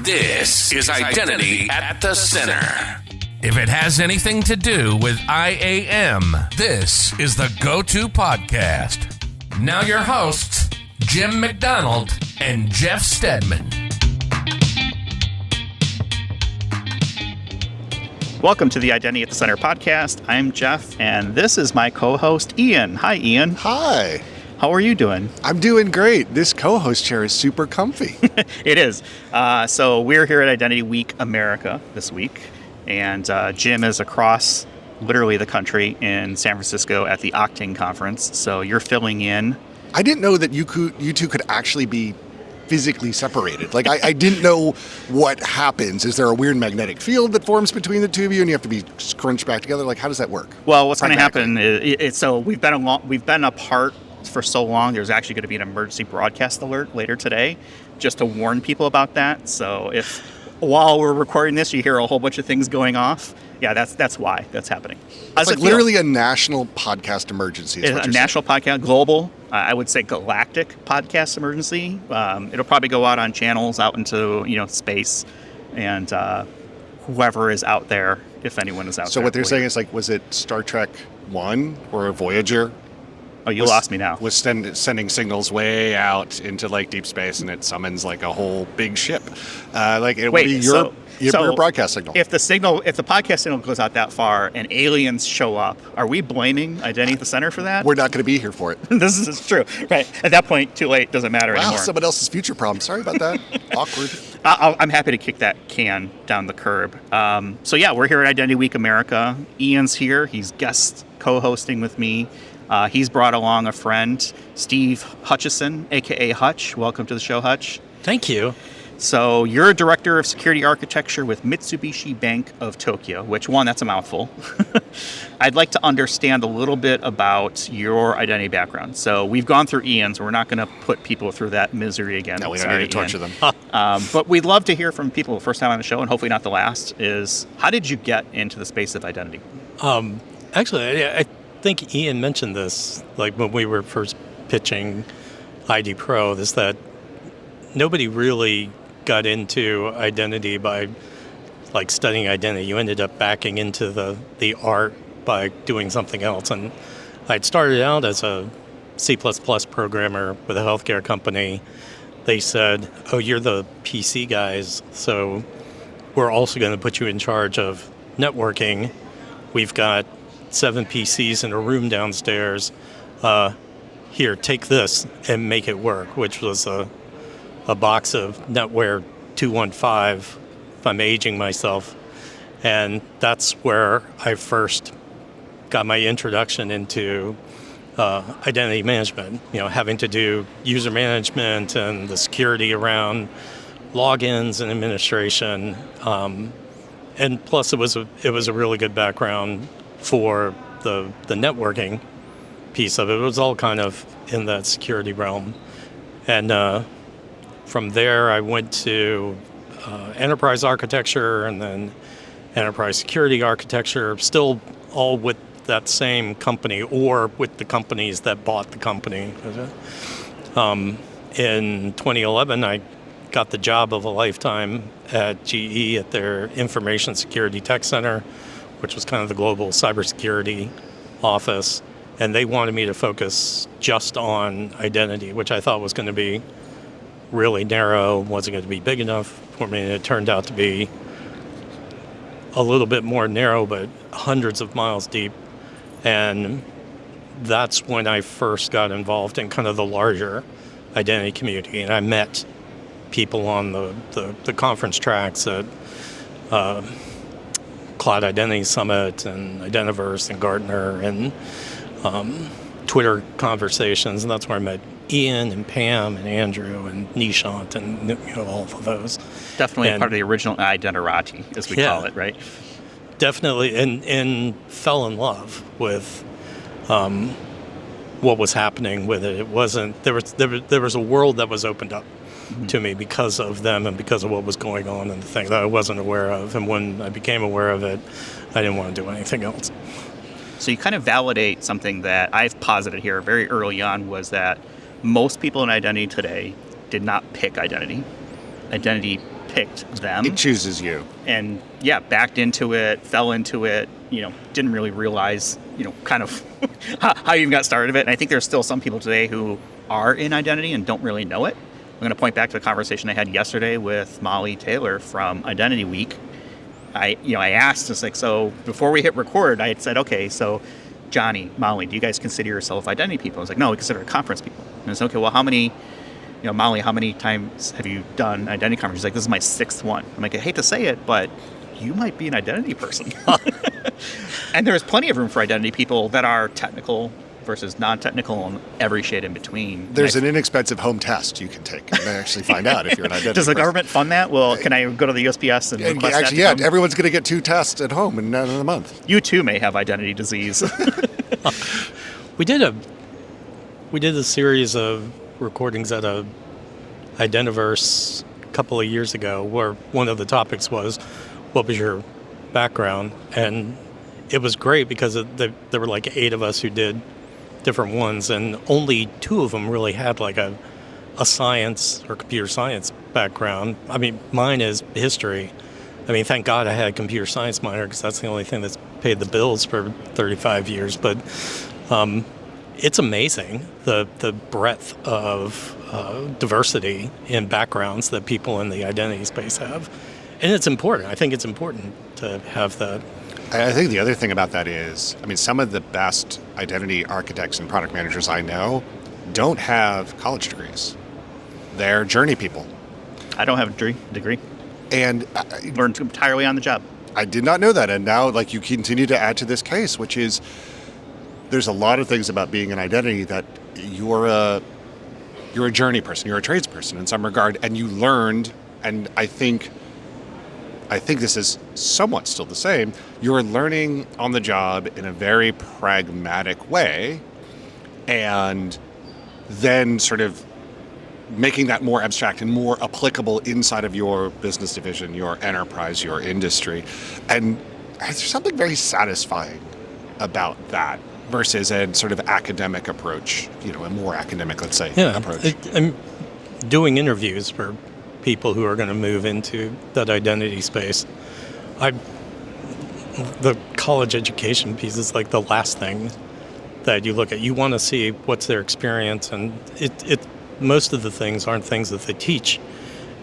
This is Identity at the Center. If it has anything to do with IAM, this is the go-to podcast. Now your hosts, Jim McDonald and Jeff Stedman. Welcome to the Identity at the Center podcast. I'm Jeff, and this is my co-host, Ian. Hi, Ian. Hi. How are you doing? I'm doing great. This co-host chair is super comfy. It is. So we're here at Identity Week America this week, and Jim is across literally the country in San Francisco at the Octane conference. So you're filling in. I didn't know that you two could actually be physically separated. Like, I didn't know what happens. Is there a weird magnetic field that forms between the two of you and you have to be scrunched back together? Like, how does that work? Well, what's going to happen is so we've been apart for so long. There's actually going to be an emergency broadcast alert later today just to warn people about that. So if while we're recording this you hear a whole bunch of things going off, yeah, that's why that's happening. It's like literally a national podcast emergency. It's a national podcast, global, I would say galactic podcast emergency. It'll probably go out on channels out into space, and whoever is out there, if anyone is out there. So what they're saying is, like, was it Star Trek 1 or Voyager? Oh, you lost me now. Was sending signals way out into like deep space, and it summons like a whole big ship. Like it would be your broadcast signal. If the podcast signal goes out that far and aliens show up, are we blaming Identity at the Center for that? We're not going to be here for it. This is true, right? At that point, too late. Doesn't matter anymore. Wow, someone else's future problem. Sorry about that. Awkward. I'm happy to kick that can down the curb. So yeah, we're here at Identity Week America. Ian's here. He's guest co-hosting with me. He's brought along a friend, Steve Hutchison, a.k.a. Hutch. Welcome to the show, Hutch. Thank you. So you're a director of security architecture with Mitsubishi Bank of Tokyo, which, that's a mouthful. I'd like to understand a little bit about your identity background. So we've gone through Ian's. We're not going to put people through that misery again. No, we don't need to torture them. But we'd love to hear from people the first time on the show, and hopefully not the last, is how did you get into the space of identity? Actually, I think Ian mentioned this, like when we were first pitching IDPro, is that nobody really got into identity by like studying identity. You ended up backing into the art by doing something else. And I'd started out as a C++ programmer with a healthcare company. They said, oh, you're the PC guys, so we're also going to put you in charge of networking. We've got 7 PCs in a room downstairs. Here, take this and make it work, which was a box of NetWare 215, if I'm aging myself. And that's where I first got my introduction into identity management, having to do user management and the security around logins and administration. And plus, it was a really good background for the networking piece of it. It was all kind of in that security realm. And from there, I went to enterprise architecture and then enterprise security architecture, still all with that same company or with the companies that bought the company. In 2011, I got the job of a lifetime at GE at their Information Security Tech Center, which was kind of the global cybersecurity office. And they wanted me to focus just on identity, which I thought was going to be really narrow, wasn't going to be big enough for me. And it turned out to be a little bit more narrow, but hundreds of miles deep. And that's when I first got involved in kind of the larger identity community. And I met people on the conference tracks at Cloud Identity Summit and Identiverse and Gartner and Twitter conversations, and that's where I met Ian and Pam and Andrew and Nishant and all of those. Definitely part of the original Identirati, as we call it, right? Definitely, and fell in love with what was happening with it. It wasn't there was a world that was opened up to me because of them and because of what was going on and the things that I wasn't aware of. And when I became aware of it, I didn't want to do anything else. So you kind of validate something that I've posited here very early on, was that most people in identity today did not pick identity. Identity picked them. It chooses you. And yeah, backed into it, fell into it, didn't really realize, kind of how you even got started of it. And I think there's still some people today who are in identity and don't really know it. I'm going to point back to the conversation I had yesterday with Molly Taylor from Identity Week. I asked, it's like, so before we hit record, I had said, okay, so Johnny, Molly, do you guys consider yourself identity people? I was like, no, we consider conference people. And I said, okay, well, how many, Molly, how many times have you done identity conference? She's like, this is my 6th one. I'm like, I hate to say it, but you might be an identity person. And there's plenty of room for identity people that are technical versus non-technical and every shade in between. There's an inexpensive home test you can take and actually find out if you're an identity Does the person. government fund that? Well, can I go to the USPS and request actually, that? yeah, everyone's going to get 2 tests at home in a month. You too may have identity disease. We did a series of recordings at a Identiverse a couple of years ago where one of the topics was, what was your background? And it was great because there were like 8 of us who did different ones, and only 2 of them really had like a science or computer science background. I mean, mine is history. I mean, thank God I had a computer science minor because that's the only thing that's paid the bills for 35 years. But it's amazing the breadth of diversity in backgrounds that people in the identity space have. And it's important. I think it's important to have that. I think the other thing about that is, I mean, some of the best identity architects and product managers I know don't have college degrees. They're journey people. I don't have a degree. And Learned entirely on the job. I did not know that. And now, like, you continue to add to this case, which is there's a lot of things about being an identity that you're a journey person, you're a tradesperson in some regard, and you learned, and I think this is somewhat still the same, you're learning on the job in a very pragmatic way, and then sort of making that more abstract and more applicable inside of your business division, your enterprise, your industry. And there's something very satisfying about that versus a sort of academic approach, a more academic, let's say, approach. I'm doing interviews for people who are going to move into that identity space. The college education piece is like the last thing that you look at. You want to see what's their experience, and most of the things aren't things that they teach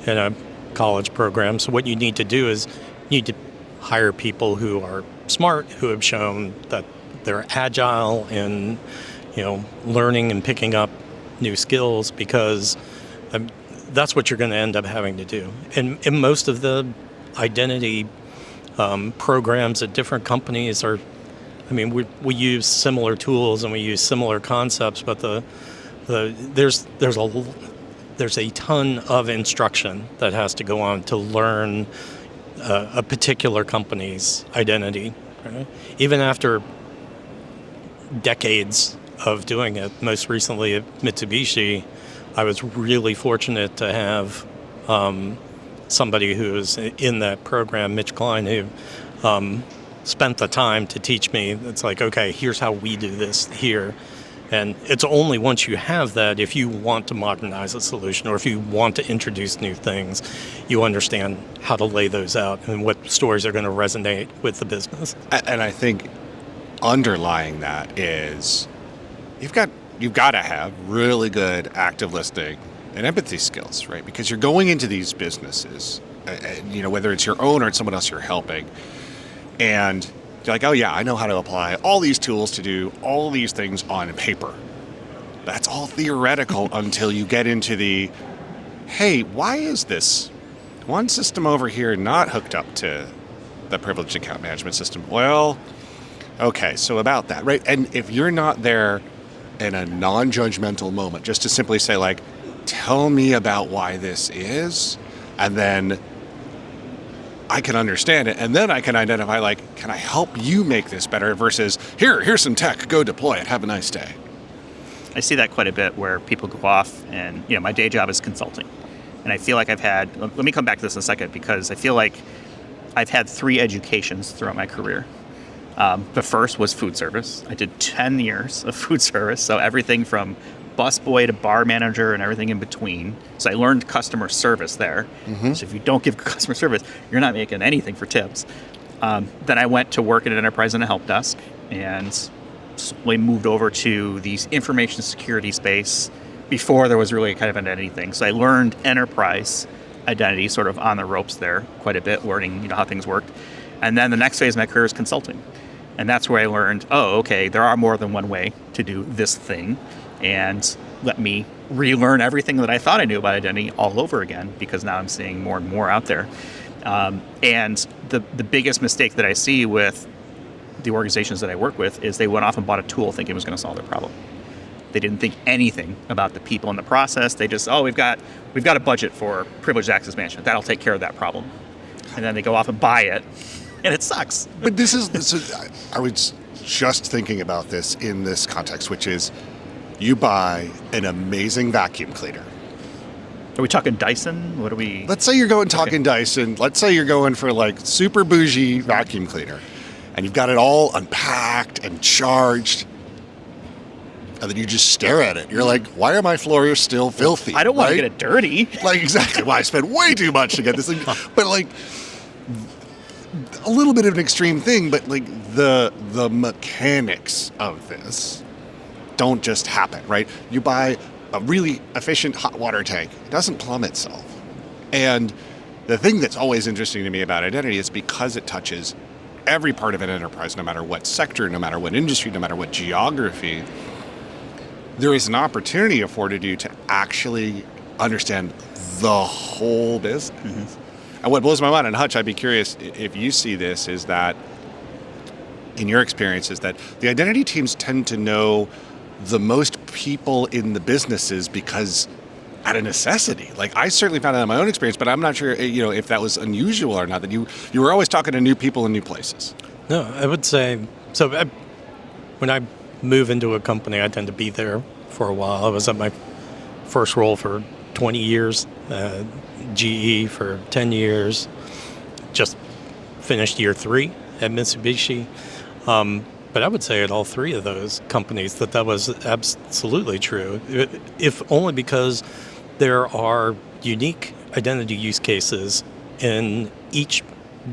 in a college program. So what you need to do is you need to hire people who are smart, who have shown that they're agile in, learning and picking up new skills, because that's what you're going to end up having to do. And most of the identity programs at different companies we use similar tools and we use similar concepts, but there's a ton of instruction that has to go on to learn a particular company's identity. Right? Even after decades of doing it, most recently at Mitsubishi, I was really fortunate to have somebody who was in that program, Mitch Klein, who spent the time to teach me. It's like, okay, here's how we do this here. And it's only once you have that, if you want to modernize a solution or if you want to introduce new things, you understand how to lay those out and what stories are going to resonate with the business. And I think underlying that is you've got to have really good active listening and empathy skills, right? Because you're going into these businesses, whether it's your own or it's someone else you're helping, and you're like, oh yeah, I know how to apply all these tools to do all these things on paper. That's all theoretical until you get into the, hey, why is this one system over here not hooked up to the privileged account management system? Well, okay, so about that, right? And if you're not there in a non-judgmental moment, just to simply say like, tell me about why this is, and then I can understand it, and then I can identify, like, can I help you make this better versus, here's some tech, go deploy it, have a nice day. I see that quite a bit where people go off and, my day job is consulting. And I feel like let me come back to this in a second, because I feel like I've had 3 educations throughout my career. The first was food service. I did 10 years of food service, so everything from busboy to bar manager and everything in between. So I learned customer service there. So if you don't give customer service, you're not making anything for tips. Then I went to work at an enterprise in a help desk and slowly moved over to the information security space before there was really kind of an identity thing. So I learned enterprise identity sort of on the ropes there quite a bit, learning how things worked. And then the next phase of my career is consulting. And that's where I learned, okay, there are more than one way to do this thing. And let me relearn everything that I thought I knew about identity all over again, because now I'm seeing more and more out there. And the biggest mistake that I see with the organizations that I work with is they went off and bought a tool thinking it was going to solve their problem. They didn't think anything about the people in the process. They just, we've got a budget for privileged access management. That'll take care of that problem. And then they go off and buy it, and it sucks. But this is I was just thinking about this in this context, which is you buy an amazing vacuum cleaner. Are we talking Dyson? What are we? Let's say you're talking Dyson. Let's say you're going for like super bougie vacuum cleaner, and you've got it all unpacked and charged. And then you just stare at it. You're like, why are my floors still filthy? I don't want to get it dirty. Like, exactly. Why I spent way too much to get this thing. But like, a little bit of an extreme thing, but like the mechanics of this don't just happen, right? You buy a really efficient hot water tank. It doesn't plumb itself. And the thing that's always interesting to me about identity is because it touches every part of an enterprise, no matter what sector, no matter what industry, no matter what geography, there is an opportunity afforded you to actually understand the whole business. Mm-hmm. And what blows my mind, and Hutch, I'd be curious if you see this, is that in your experience, is that the identity teams tend to know the most people in the businesses because out of necessity. Like, I certainly found that in my own experience, but I'm not sure, if that was unusual or not, that you were always talking to new people in new places. No, I would say, when I move into a company, I tend to be there for a while. I was at my first role for 20 years, GE for 10 years, just finished year 3 at Mitsubishi. But I would say at all 3 of those companies that was absolutely true, if only because there are unique identity use cases in each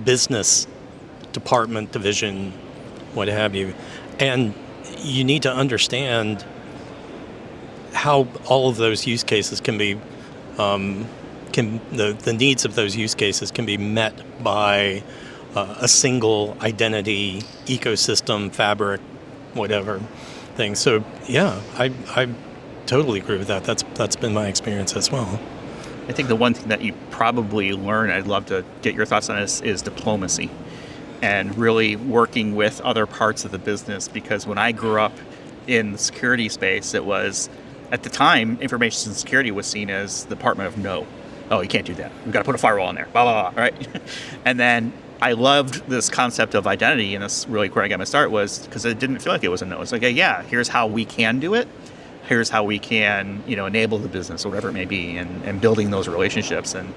business department, division, what have you. And you need to understand how all of those use cases can be, the needs of those use cases can be met by a single identity ecosystem, fabric, whatever thing. So yeah, I totally agree with that. That's been my experience as well. I think the one thing that you probably learn, I'd love to get your thoughts on this, is diplomacy and really working with other parts of the business. Because when I grew up in the security space, it was, at the time, information security was seen as the department of no. Oh, you can't do that. We've got to put a firewall in there, blah, blah, blah, right? And then I loved this concept of identity, and that's really where I got my start, was because it didn't feel like it was a no. It's like, yeah, here's how we can do it. Here's how we can, enable the business, or whatever it may be, and building those relationships. And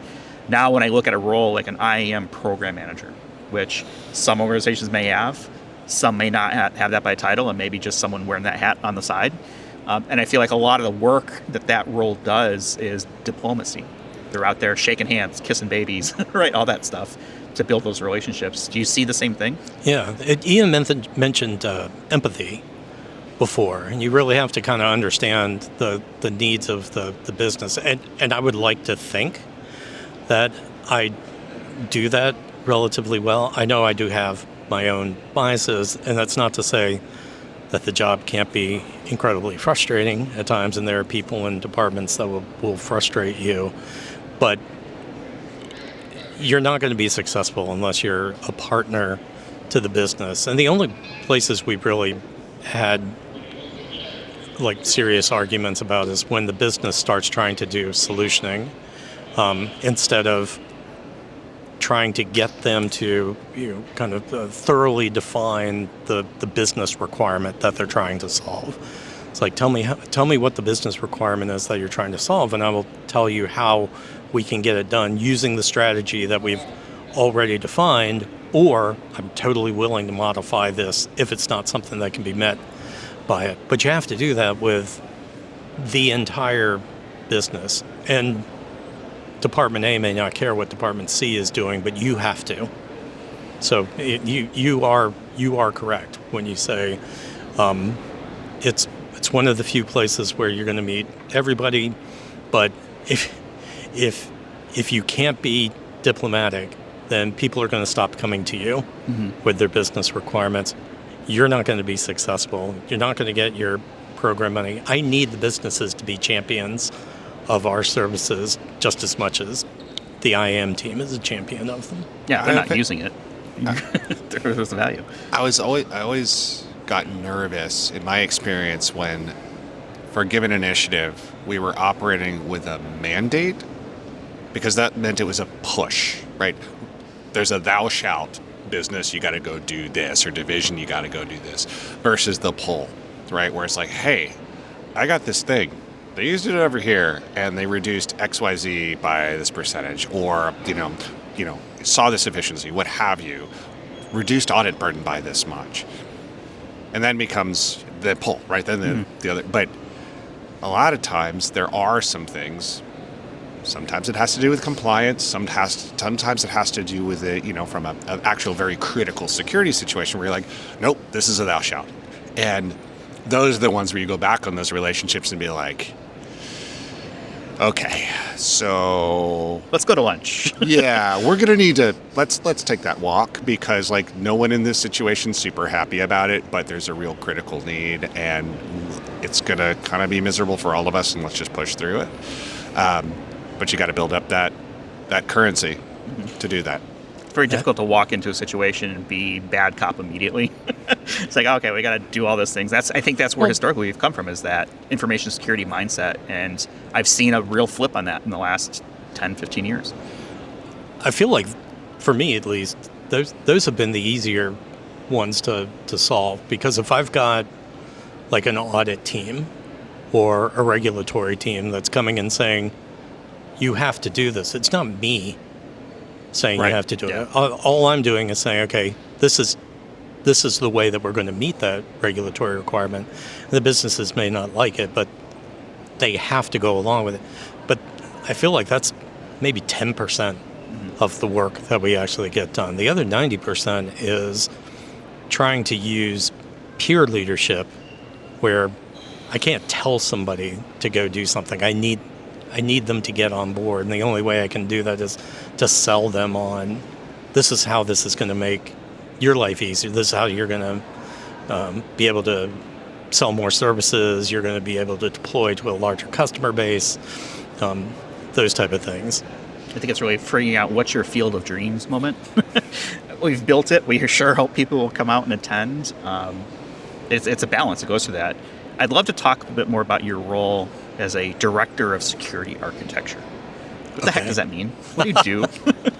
now when I look at a role like an IAM program manager, which some organizations may have, some may not have that by title, and maybe just someone wearing that hat on the side. And I feel like a lot of the work that role does is diplomacy. They're out there shaking hands, kissing babies, right? All that stuff to build those relationships. Do you see the same thing? Yeah. Ian mentioned empathy before, and you really have to kind of understand the needs of the business. And I would like to think that I do that relatively well. I know I do have my own biases, and that's not to say that the job can't be incredibly frustrating at times, and there are people in departments that will frustrate you. But you're not going to be successful unless you're a partner to the business. And the only places we've really had serious arguments about is when the business starts trying to do solutioning instead of trying to get them to kind of thoroughly define the business requirement that they're trying to solve. It's like, tell me what the business requirement is that you're trying to solve, and I will tell you how we can get it done using the strategy that we've already defined, or I'm totally willing to modify this if it's not something that can be met by it. But you have to do that with the entire business. And Department A may not care what Department C is doing, but you have to. So you are correct when you say it's one of the few places where you're going to meet everybody. But if you can't be diplomatic, then people are going to stop coming to you with their business requirements. You're not going to be successful. You're not going to get your program money. I need the businesses to be champions of our services just as much as the IAM team is a champion of them. Yeah, they're not using it. There's the value. I always got nervous in my experience when, for a given initiative, we were operating with a mandate, because that meant it was a push, right? There's a thou shalt business, you got to go do this, or division, you got to go do this, versus the pull, right? Where it's like, hey, I got this thing. They used it over here, and they reduced XYZ by this percentage, or saw this efficiency, what have you, reduced audit burden by this much, and then becomes the pull, right? Then the other. But a lot of times there are some things. Sometimes it has to do with compliance. Sometimes it has to do with from an actual very critical security situation where you're like, nope, this is a thou shalt, and those are the ones where you go back on those relationships and be like, okay, so let's go to lunch. Yeah, we're gonna need to let's take that walk, because like no one in this situation's super happy about it, but there's a real critical need, and it's gonna kind of be miserable for all of us, and let's just push through it. But you got to build up that currency to do that. It's very difficult to walk into a situation and be bad cop immediately. It's like, okay, we got to do all those things. I think that's where historically we've come from, is that information security mindset. And I've seen a real flip on that in the last 10, 15 years. I feel like, for me at least, those have been the easier ones to solve. Because if I've got like an audit team or a regulatory team that's coming and saying, you have to do this, it's not me saying you have to do it. All I'm doing is saying, okay, this is the way that we're going to meet that regulatory requirement. The businesses may not like it, but they have to go along with it. But I feel like that's maybe 10% of the work that we actually get done. The other 90% is trying to use peer leadership, where I can't tell somebody to go do something. I need them to get on board, and the only way I can do that is to sell them on, this is how this is going to make your life easier. This is how you're going to be able to sell more services. You're going to be able to deploy to a larger customer base, those type of things. I think it's really figuring out what's your field of dreams moment. We've built it. We sure hope people will come out and attend. It's a balance. It goes through that. I'd love to talk a bit more about your role as a director of security architecture. What the heck does that mean? What do you do?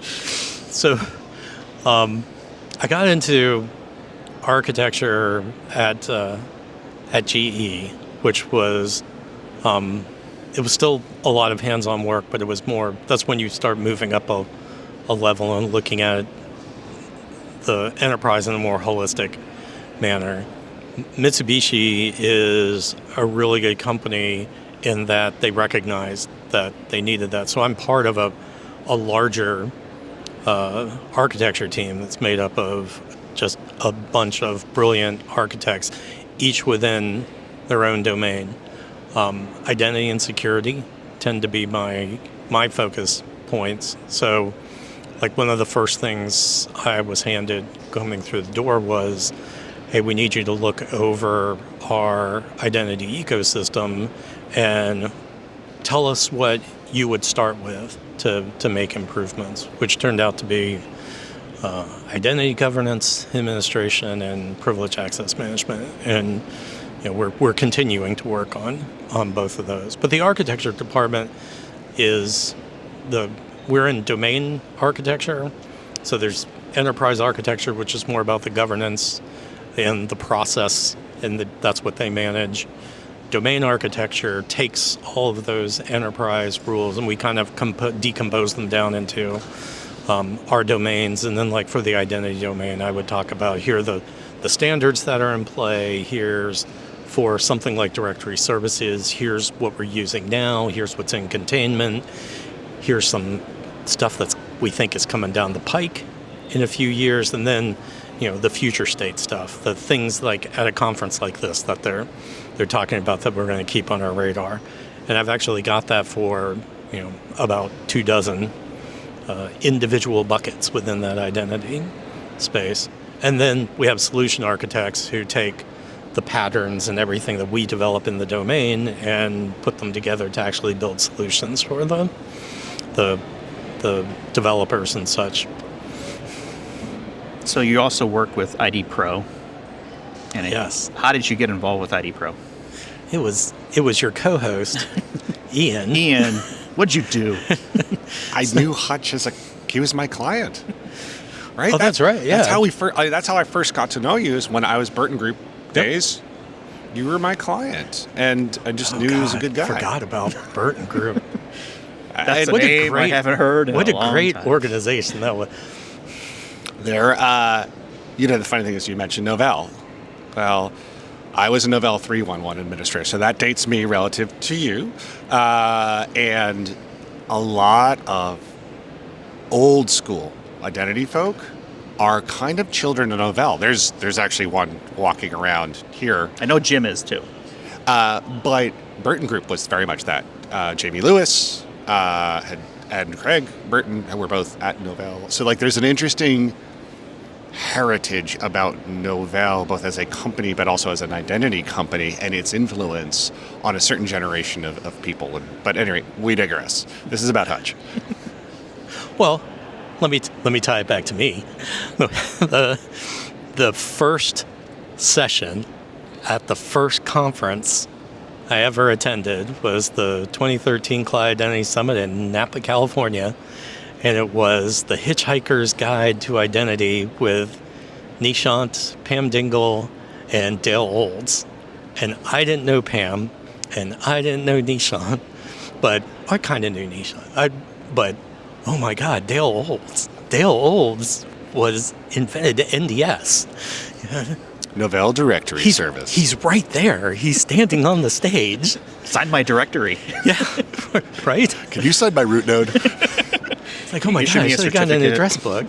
So, I got into architecture at GE, which was it was still a lot of hands-on work, but it was more. That's when you start moving up a level and looking at the enterprise in a more holistic manner. Mitsubishi is a really good company in that they recognized that they needed that. So I'm part of a larger architecture team that's made up of just a bunch of brilliant architects, each within their own domain. Identity and security tend to be my focus points. So like one of the first things I was handed coming through the door was, hey, we need you to look over our identity ecosystem and tell us what you would start with to make improvements, which turned out to be identity governance, administration, and privilege access management. And we're continuing to work on both of those. But the architecture department we're in domain architecture. So there's enterprise architecture, which is more about the governance and the process, and that's what they manage. Domain architecture takes all of those enterprise rules, and we kind of decompose them down into our domains. And then like for the identity domain, I would talk about here are the standards that are in play. Here's for something like directory services, here's what we're using now, here's what's in containment, here's some stuff that we think is coming down the pike in a few years, and then, the future state stuff, the things like at a conference like this that they're talking about that we're going to keep on our radar. And I've actually got that for, about 24 individual buckets within that identity space. And then we have solution architects who take the patterns and everything that we develop in the domain and put them together to actually build solutions for the developers and such. So you also work with IDPro. And yes. How did you get involved with IDPro? It was your co-host, Ian. Ian, what'd you do? I knew Hutch he was my client. Right? Oh, that's right. Yeah. That's how I first got to know you, is when I was Burton Group days. You were my client, and I just knew he was a good guy. I forgot about Burton Group. That's a name I haven't heard in a long time. What a great organization that was. There, the funny thing is you mentioned Novell. Well, I was a Novell 3.1.1 administrator, so that dates me relative to you. And a lot of old school identity folk are kind of children of Novell. There's actually one walking around here. I know Jim is too. But Burton Group was very much that. Jamie Lewis and Craig Burton were both at Novell. So there's an interesting heritage about Novell, both as a company but also as an identity company, and its influence on a certain generation of people. But anyway, we digress. This is about Hutch. Well, let me tie it back to me. The first session at the first conference I ever attended was the 2013 Cloud Identity Summit in Napa, California. And it was the Hitchhiker's Guide to Identity with Nishant, Pam Dingle, and Dale Olds. And I didn't know Pam, and I didn't know Nishant, but I kind of knew Nishant. But, oh my God, Dale Olds. Dale Olds invented NDS. Novell Directory Service. He's right there. He's standing on the stage. Sign my directory. Yeah, right? Can you sign my root node? It's like, oh my gosh, I got an address book.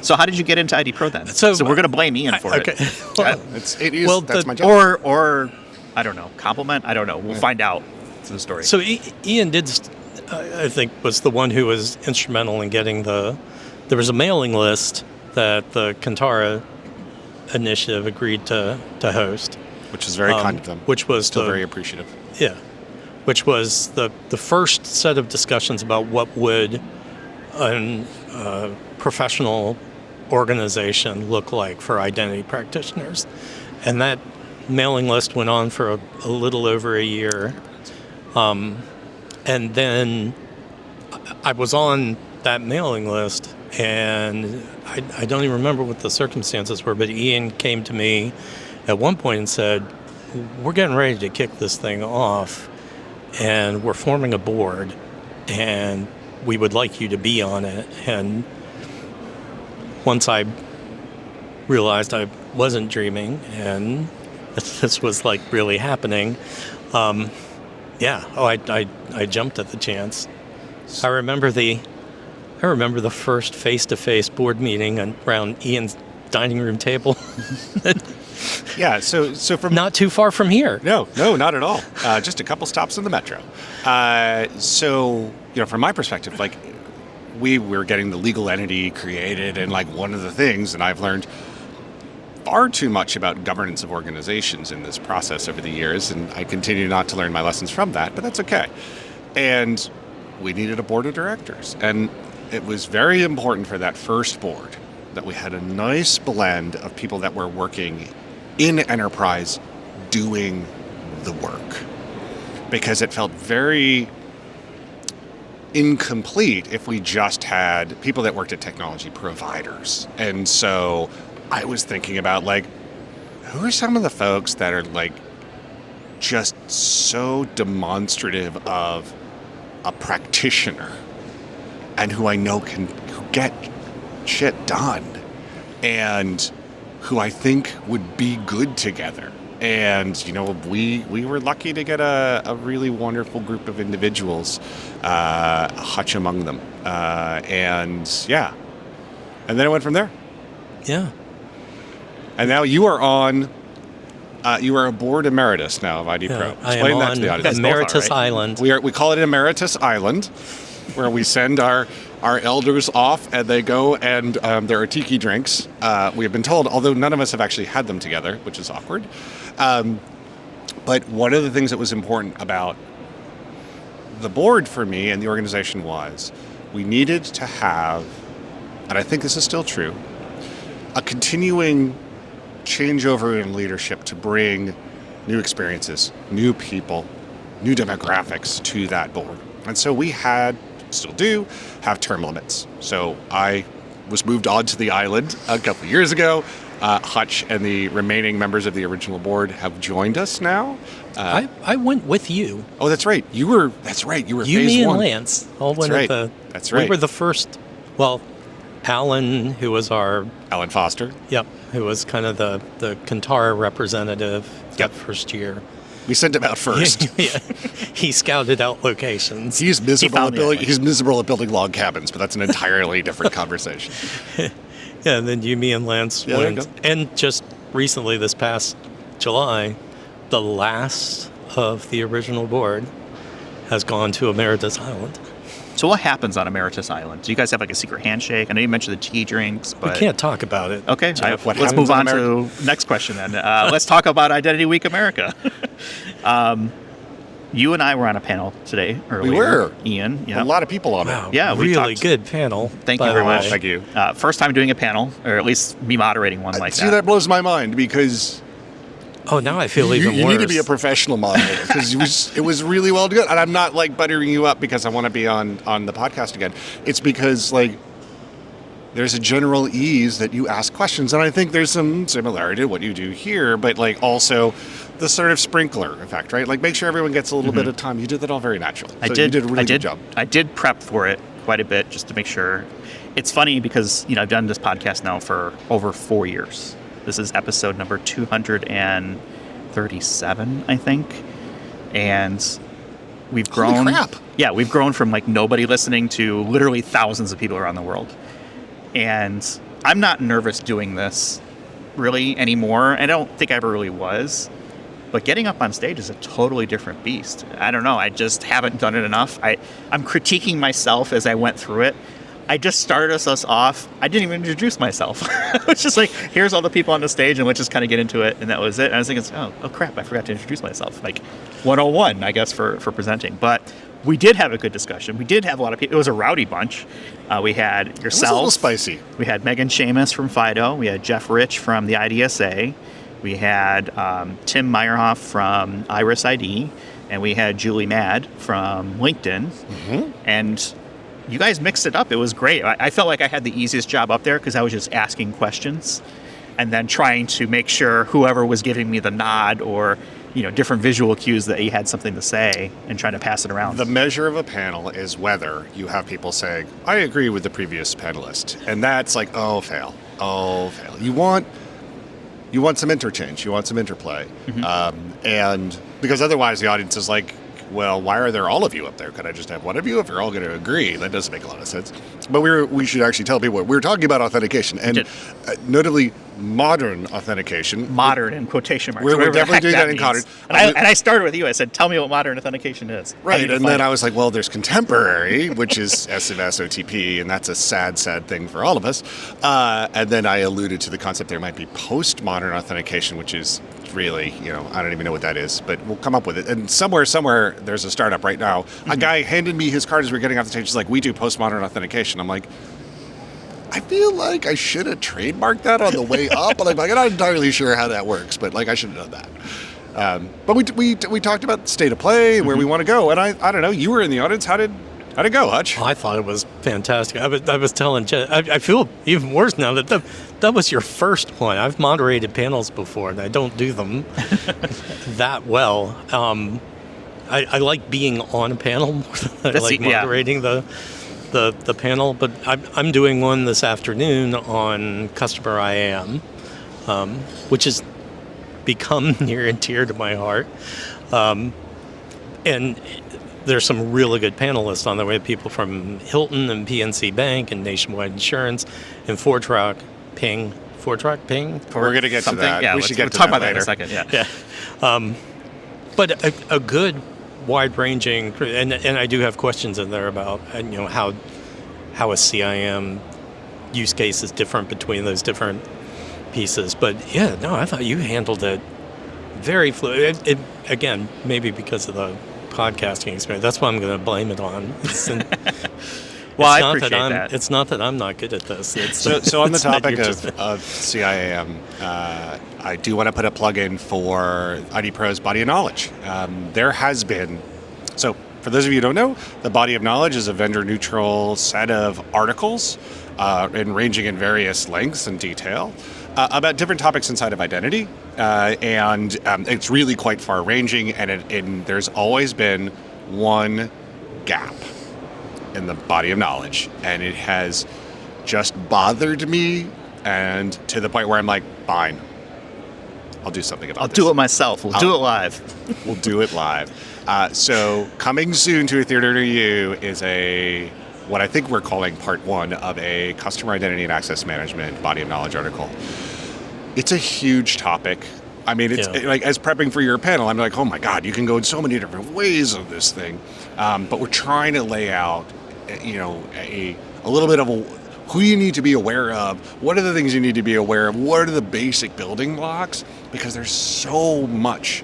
So how did you get into IDPro then? So we're going to blame Ian for it. That's my job. Or I don't know, compliment? I don't know. We'll find out. It's the story. So Ian I think, was the one who was instrumental in getting there was a mailing list that the Kantara initiative agreed to host. Which is very kind of them. Which was still very appreciative. Yeah. Which was the first set of discussions about what would a professional organization look like for identity practitioners. And that mailing list went on for a little over a year. And then I was on that mailing list, and I don't even remember what the circumstances were, but Ian came to me at one point and said, we're getting ready to kick this thing off, and we're forming a board, and we would like you to be on it. And once I realized I wasn't dreaming and this was really happening, I jumped at the chance. I remember the first face-to-face board meeting around Ian's dining room table. Yeah, so from not too far from here. No, not at all. Just a couple stops in the metro. From my perspective, we were getting the legal entity created, and one of the things, and I've learned far too much about governance of organizations in this process over the years, and I continue not to learn my lessons from that, but that's okay. And we needed a board of directors, and it was very important for that first board that we had a nice blend of people that were working in enterprise doing the work, because it felt very incomplete if we just had people that worked at technology providers. And so I was thinking about who are some of the folks that are just so demonstrative of a practitioner and who I know who get shit done and who I think would be good together. And, we were lucky to get a really wonderful group of individuals, Hutch among them. And then it went from there. Yeah. And now you are on, you are a board emeritus now of IDPro. Yeah, Explain that to the audience. Emeritus Island. We call it Emeritus Island, where we send our elders off and they go and there are tiki drinks. We have been told, although none of us have actually had them together, which is awkward. But one of the things that was important about the board for me and the organization was we needed to have, and I think this is still true, a continuing changeover in leadership to bring new experiences, new people, new demographics to that board. And so we still do, have term limits. So I was moved onto the island a couple of years ago. Hutch and the remaining members of the original board have joined us now. I went with you. Oh, that's right. You were phase one. Me and Lance all went right. That's right. We were the first. Well, Alan, who was Alan Foster. Yep, who was kind of the Kantara representative that first year. We sent him out first. Yeah. He scouted out locations. He's miserable at building log cabins, but that's an entirely different conversation. Yeah, and then me and Lance went. And just recently, this past July, the last of the original board has gone to Emeritus Island. So what happens on Emeritus Island? Do you guys have like a secret handshake? I know you mentioned the tea drinks, but... We can't talk about it. Okay, let's move on to next question then. Let's talk about Identity Week America. You and I were on a panel today earlier. We were. Ian. Yeah. A lot of people on it. Yeah, we really good panel. Thank you very much. Thank you. First time doing a panel, or at least me moderating one like that. See, that blows my mind because... Oh, now I feel even worse. You need to be a professional moderator because it was really well done. And I'm not like buttering you up because I want to be on the podcast again. It's because like there's a general ease that you ask questions. And I think there's some similarity to what you do here, but like also the sort of sprinkler effect, right? Like make sure everyone gets a little bit of time. You did that all very naturally. You did a really good job. I did prep for it quite a bit just to make sure. It's funny because, I've done this podcast now for over 4 years. This is episode number 237, I think. And we've grown. Holy crap. Yeah, we've grown from like nobody listening to literally thousands of people around the world. And I'm not nervous doing this really anymore. I don't think I ever really was. But getting up on stage is a totally different beast. I don't know. I just haven't done it enough. I'm critiquing myself as I went through it. I just started us off. I didn't even introduce myself. It was just like, here's all the people on the stage, and let's just kind of get into it, and that was it. And I was thinking, oh crap, I forgot to introduce myself. Like 101, I guess, for presenting. But we did have a good discussion. We did have a lot of people. It was a rowdy bunch. We had yourself. It was a little spicy. We had Megan Seamus from FIDO. We had Jeff Rich from the IDSA. We had Tim Meyerhoff from Iris ID. And we had Julie Madd from LinkedIn. Mm-hmm. And you guys mixed it up. It was great. I felt like I had the easiest job up there because I was just asking questions and then trying to make sure whoever was giving me the nod or different visual cues that he had something to say and trying to pass it around. The measure of a panel is whether you have people saying, I agree with the previous panelist. And that's like, oh, fail. You want some interchange. You want some interplay. Mm-hmm. And because otherwise the audience is like, well, why are there all of you up there? Could I just have one of you if you're all going to agree? That doesn't make a lot of sense. But we should actually tell people we were talking about authentication and notably modern authentication. Modern in quotation marks. We're definitely doing that in modern. And I started with you. I said, tell me what modern authentication is. Right. And then I was like, well, there's contemporary, which is SMS OTP, and that's a sad thing for all of us. And then I alluded to the concept there might be postmodern authentication, which is really, I don't even know what that is, but we'll come up with it. And somewhere, there's a startup right now. Mm-hmm. A guy handed me his card as we were getting off the stage. He's like, we do postmodern authentication. I'm like, I feel like I should have trademarked that on the way up. But I'm not entirely sure how that works, but like I should have done that. But we talked about the state of play, where we want to go. And I don't know, you were in the audience. How'd it go, Hutch? I thought it was fantastic. I was telling Jen, I feel even worse now that was your first one. I've moderated panels before, and I don't do them that well. I like being on a panel more than I like moderating the panel. But I'm doing one this afternoon on customer IAM, which is become near and dear to my heart. And there's some really good panelists on the way, people from Hilton and PNC Bank and Nationwide Insurance and ForgeRock, Ping. ForgeRock, Ping? We're going to get to that. Yeah, we should get to talk that about later. that in a second. Yeah. But a good, wide-ranging, and I do have questions in there about how a CIAM use case is different between those different pieces. But yeah, no, I thought you handled it very fluid. Again, maybe because of the podcasting experience. That's why I'm going to blame it on. I appreciate that. It's not that I'm not good at this. So on the topic of CIAM, I do want to put a plug in for IDPro's Body of Knowledge. There has been, so for those of you who don't know, the Body of Knowledge is a vendor-neutral set of articles and ranging in various lengths and detail about different topics inside of identity. And it's really quite far-ranging, and there's always been one gap in the body of knowledge, and it has just bothered me, and to the point where I'm like, fine, I'll do something about this. I'll do it myself. We'll do it live. We'll do it live. So coming soon to a theater near you is what I think we're calling part 1 of a customer identity and access management body of knowledge article. It's a huge topic. I mean, it's like, as prepping for your panel, I'm like, oh my God, you can go in so many different ways of this thing. But we're trying to lay out, a little bit of who you need to be aware of. What are the things you need to be aware of? What are the basic building blocks? Because there's so much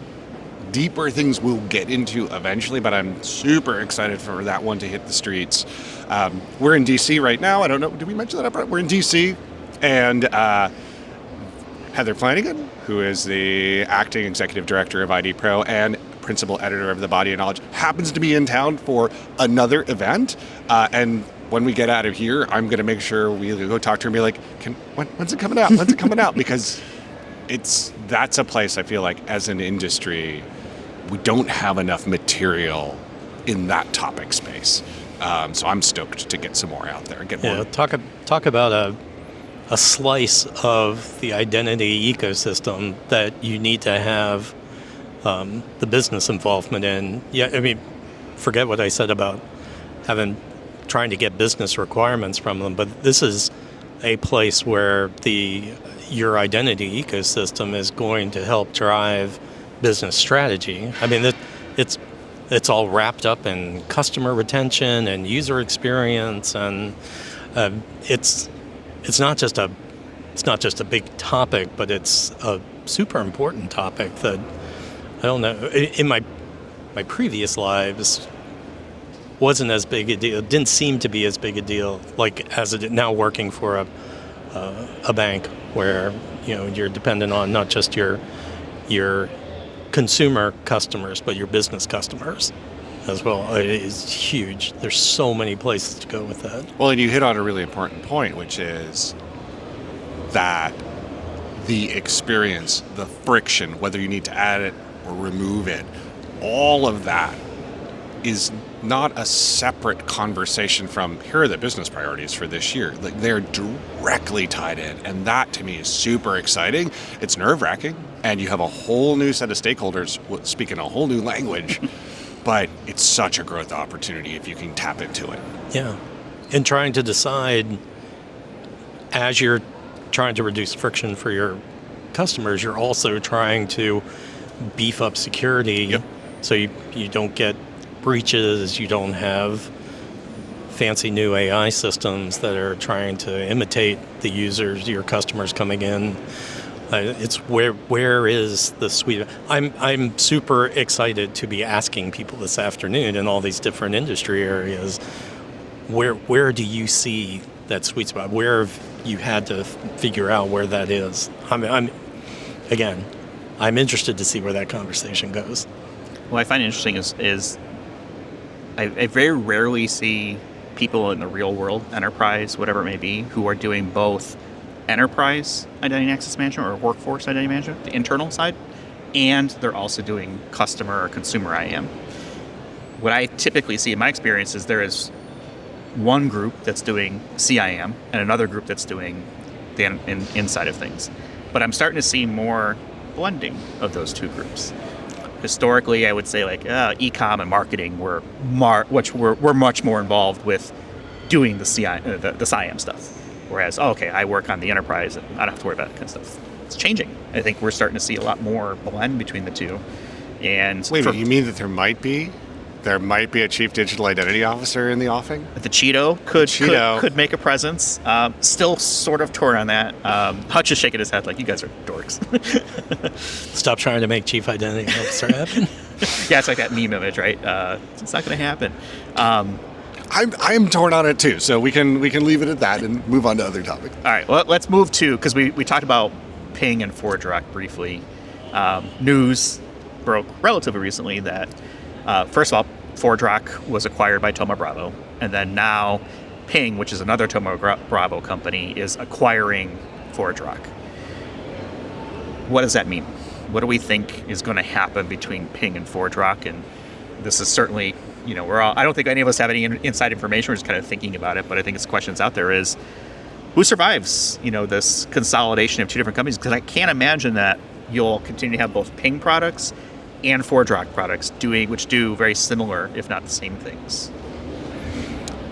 deeper things we'll get into eventually, but I'm super excited for that one to hit the streets. We're in DC right now. I don't know, did we mention that up front? We're in DC, and Heather Flanagan, who is the acting executive director of IDPro and principal editor of the Body of Knowledge, happens to be in town for another event. And when we get out of here, I'm going to make sure we go talk to her and be like, when's it coming out? When's it coming out? Because that's a place I feel like as an industry, we don't have enough material in that topic space. So I'm stoked to get some more out there. Get more. Talk about a slice of the identity ecosystem that you need to have the business involvement in. Yeah, I mean, forget what I said about trying to get business requirements from them, but this is a place where your identity ecosystem is going to help drive business strategy. I mean, it's all wrapped up in customer retention and user experience, and it's not just a big topic, but it's a super important topic that I don't know. In my previous lives, wasn't as big a deal. It didn't seem to be as big a deal, like as it now working for a bank where you're dependent on not just your consumer customers, but your business customers as well. It is huge. There's so many places to go with that. Well, and you hit on a really important point, which is that the experience, the friction, whether you need to add it or remove it, all of that is not a separate conversation from here are the business priorities for this year. Like, they're directly tied in, and that to me is super exciting. It's nerve-wracking, and you have a whole new set of stakeholders speaking a whole new language, but it's such a growth opportunity if you can tap into it. Yeah, and trying to decide as you're trying to reduce friction for your customers, you're also trying to beef up security so you don't get breaches, you don't have fancy new AI systems that are trying to imitate the users, your customers coming in. It's where is the sweet? I'm super excited to be asking people this afternoon in all these different industry areas, where do you see that sweet spot? Where have you had to figure out where that is? I'm interested to see where that conversation goes. What I find interesting is I very rarely see people in the real world, enterprise, whatever it may be, who are doing both enterprise identity and access management or workforce identity management, the internal side, and they're also doing customer or consumer IAM. What I typically see in my experience is there is one group that's doing CIAM and another group that's doing the inside of things. But I'm starting to see more blending of those two groups. Historically, I would say like e-com and marketing were much more involved with doing the CIAM stuff. Whereas, I work on the enterprise and I don't have to worry about that kind of stuff. It's changing. I think we're starting to see a lot more blend between the two. And wait a minute, you mean that there might be a chief digital identity officer in the offing? The Cheeto could make a presence. Still sort of torn on that. Hutch is shaking his head like, you guys are dorks. Stop trying to make chief identity officer happen. Yeah, it's like that meme image, right? It's not going to happen. I'm torn on it too, so we can leave it at that and move on to other topics. All right, well, let's move to, because we talked about Ping and ForgeRock briefly. News broke relatively recently that, first of all, ForgeRock was acquired by Thoma Bravo, and then now Ping, which is another Thoma Bravo company, is acquiring ForgeRock. What does that mean? What do we think is going to happen between Ping and ForgeRock? And this is certainly, I don't think any of us have any inside information. We're just kind of thinking about it, but I think it's questions out there is, who survives, this consolidation of two different companies? Because I can't imagine that you'll continue to have both Ping products and ForgeRock products which do very similar, if not the same things.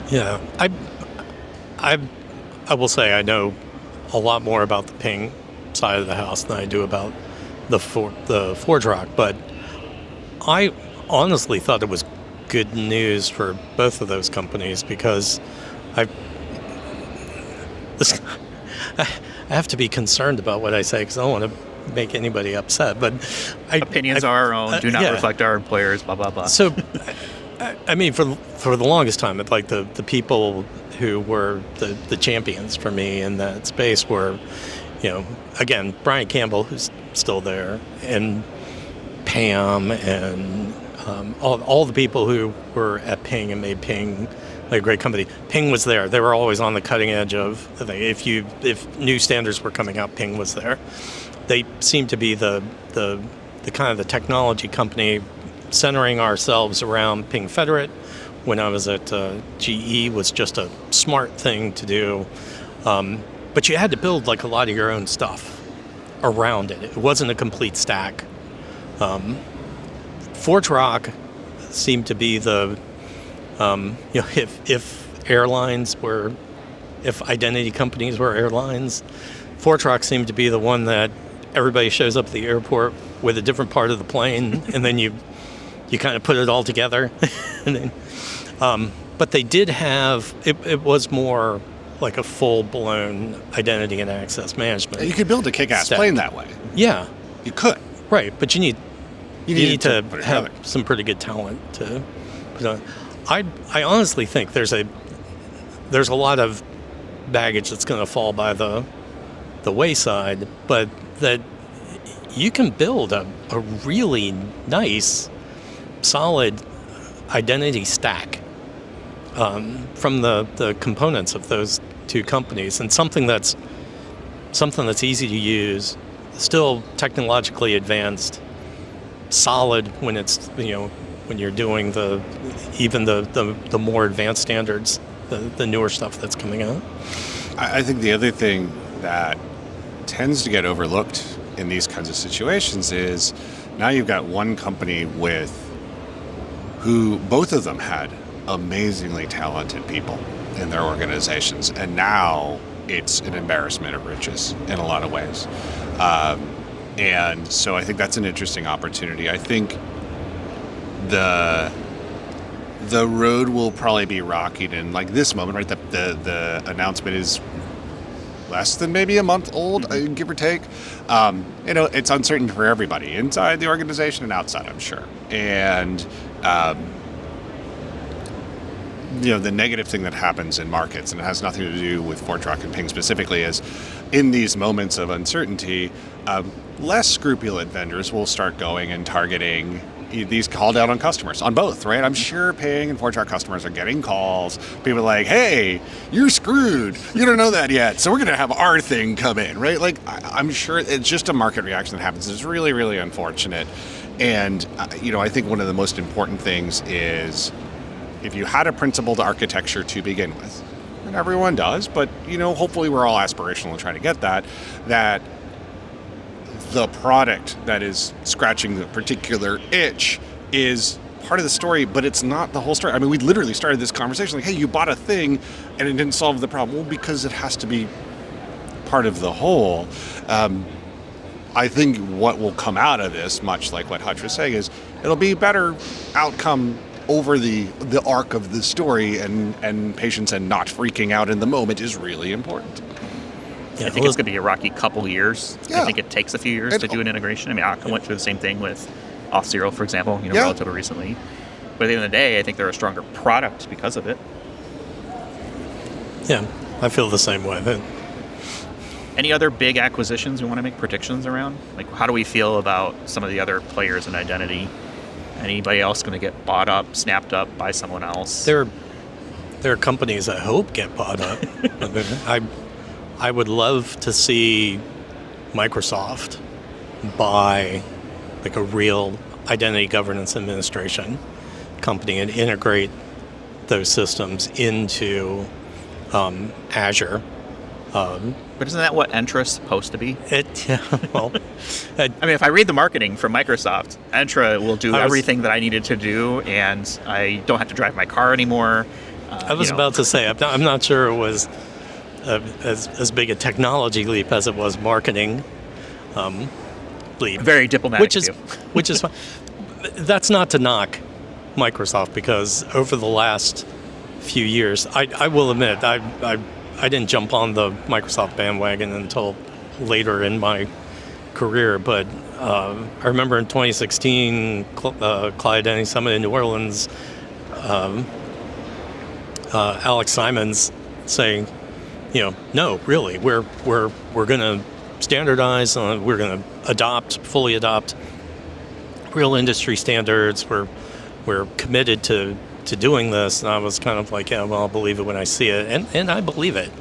Yeah, I will say I know a lot more about the Ping side of the house than I do about the ForgeRock, but I honestly thought it was good news for both of those companies because I have to be concerned about what I say because I don't want to make anybody upset. But opinions are our own, do not reflect our employers, blah, blah, blah. So, I mean, for the longest time, like the people who were the champions for me in that space were, again, Brian Campbell, who's still there, and Pam, and all the people who were at Ping and made Ping a great company. Ping was there. They were always on the cutting edge of if new standards were coming out, Ping was there. They seemed to be the kind of the technology company centering ourselves around Ping Federate. When I was at GE, was just a smart thing to do. But you had to build like a lot of your own stuff around it. It wasn't a complete stack. ForgeRock seemed to be the if identity companies were airlines, ForgeRock seemed to be the one that everybody shows up at the airport with a different part of the plane, and then you kind of put it all together. And then, but they did have it was more like a full-blown identity and access management. You could build a kick-ass plane that way. Yeah, you could. Right, but you need to have together. some pretty good talent to put on. I honestly think there's a lot of baggage that's going to fall by the wayside, but that you can build a really nice, solid identity stack from the components of those two companies, and something that's easy to use, still technologically advanced, solid when it's when you're doing the more advanced standards, the newer stuff that's coming out. I think the other thing that tends to get overlooked in these kinds of situations is now you've got one company who both of them had amazingly talented people in their organizations, and now it's an embarrassment of riches in a lot of ways. And so I think that's an interesting opportunity. I think the road will probably be rocky in like this moment, right? The announcement is less than maybe a month old, give or take. It's uncertain for everybody inside the organization and outside, I'm sure. And the negative thing that happens in markets, and it has nothing to do with ForgeRock and Ping specifically, is in these moments of uncertainty, less scrupulous vendors will start going and targeting these call down on customers, on both, right? I'm sure Ping and ForgeRock customers are getting calls. People are like, hey, you're screwed. You don't know that yet. So we're going to have our thing come in, right? Like, I'm sure it's just a market reaction that happens. It's really, really unfortunate. And, I think one of the most important things is if you had a principled architecture to begin with, and everyone does, but, hopefully we're all aspirational and trying to get that the product that is scratching the particular itch is part of the story, but it's not the whole story. I mean, we literally started this conversation like, hey, you bought a thing and it didn't solve the problem. Well, because it has to be part of the whole. I think what will come out of this, much like what Hutch was saying, is it'll be a better outcome over the arc of the story, and patience and not freaking out in the moment is really important. I think it's going to be a rocky couple years. Yeah. I think it takes a few years to do an integration. I mean, Okta went through the same thing with Auth0, for example, relatively recently. But at the end of the day, I think they're a stronger product because of it. Yeah, I feel the same way. Any other big acquisitions we want to make predictions around? Like, how do we feel about some of the other players in identity? Anybody else going to get bought up, snapped up by someone else? There are companies I hope get bought up. I would love to see Microsoft buy like a real identity governance administration company and integrate those systems into Azure. But isn't that what Entra is supposed to be? I mean, if I read the marketing from Microsoft, Entra will do everything that I needed to do, and I don't have to drive my car anymore. I was about to say, I'm not sure it was as big a technology leap as it was marketing leap. Very diplomatic. Which is fine. That's not to knock Microsoft, because over the last few years, I will admit, I didn't jump on the Microsoft bandwagon until later in my career, but I remember in 2016, Cloud Identity Summit in New Orleans, Alex Simons saying, no, really, we're going to standardize, we're going to fully adopt real industry standards. We're committed to doing this. And I was kind of like, yeah, well, I'll believe it when I see it. And I believe it.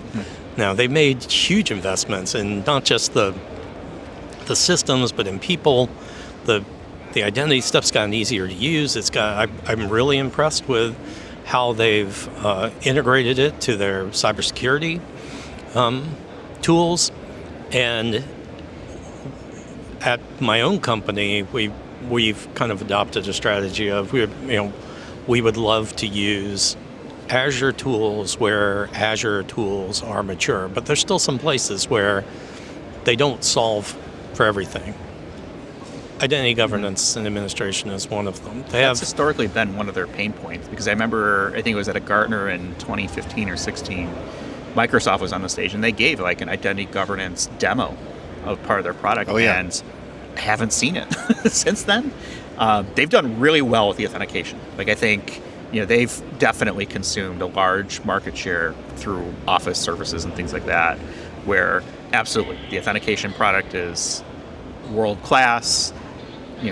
Now, they made huge investments in not just the systems, but in people. The identity stuff's gotten easier to use. I'm really impressed with how they've integrated it to their cybersecurity tools. And at my own company, we've kind of adopted a strategy of we would love to use Azure tools where Azure tools are mature, but there's still some places where they don't solve for everything. Identity governance and administration is one of them. That's historically been one of their pain points, because I think it was at a Gartner in 2015 or 16, Microsoft was on the stage and they gave like an identity governance demo of part of their product. Oh, yeah. And I haven't seen it since then. They've done really well with the authentication. Like, I think, they've definitely consumed a large market share through Office services and things like that, where absolutely the authentication product is world class,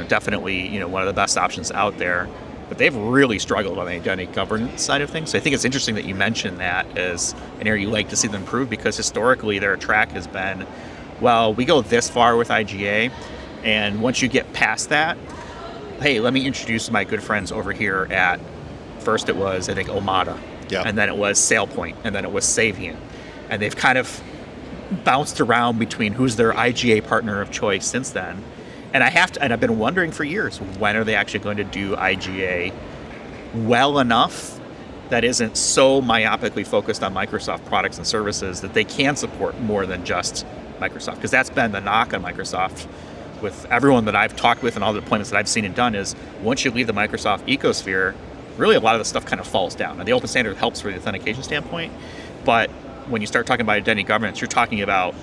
definitely, one of the best options out there. But they've really struggled on the identity governance side of things. So I think it's interesting that you mentioned that as an area you like to see them improve, because historically their track has been, well, we go this far with IGA, and once you get past that, hey, let me introduce my good friends over here at, first it was, I think, Omada, and then it was SailPoint, and then it was Savient. And they've kind of bounced around between who's their IGA partner of choice since then. And I've been wondering for years, when are they actually going to do IGA well enough that isn't so myopically focused on Microsoft products and services that they can support more than just Microsoft? Because that's been the knock on Microsoft with everyone that I've talked with and all the deployments that I've seen and done, is once you leave the Microsoft ecosphere, really a lot of the stuff kind of falls down. And the open standard helps from the authentication standpoint, but when you start talking about identity governance, you're talking about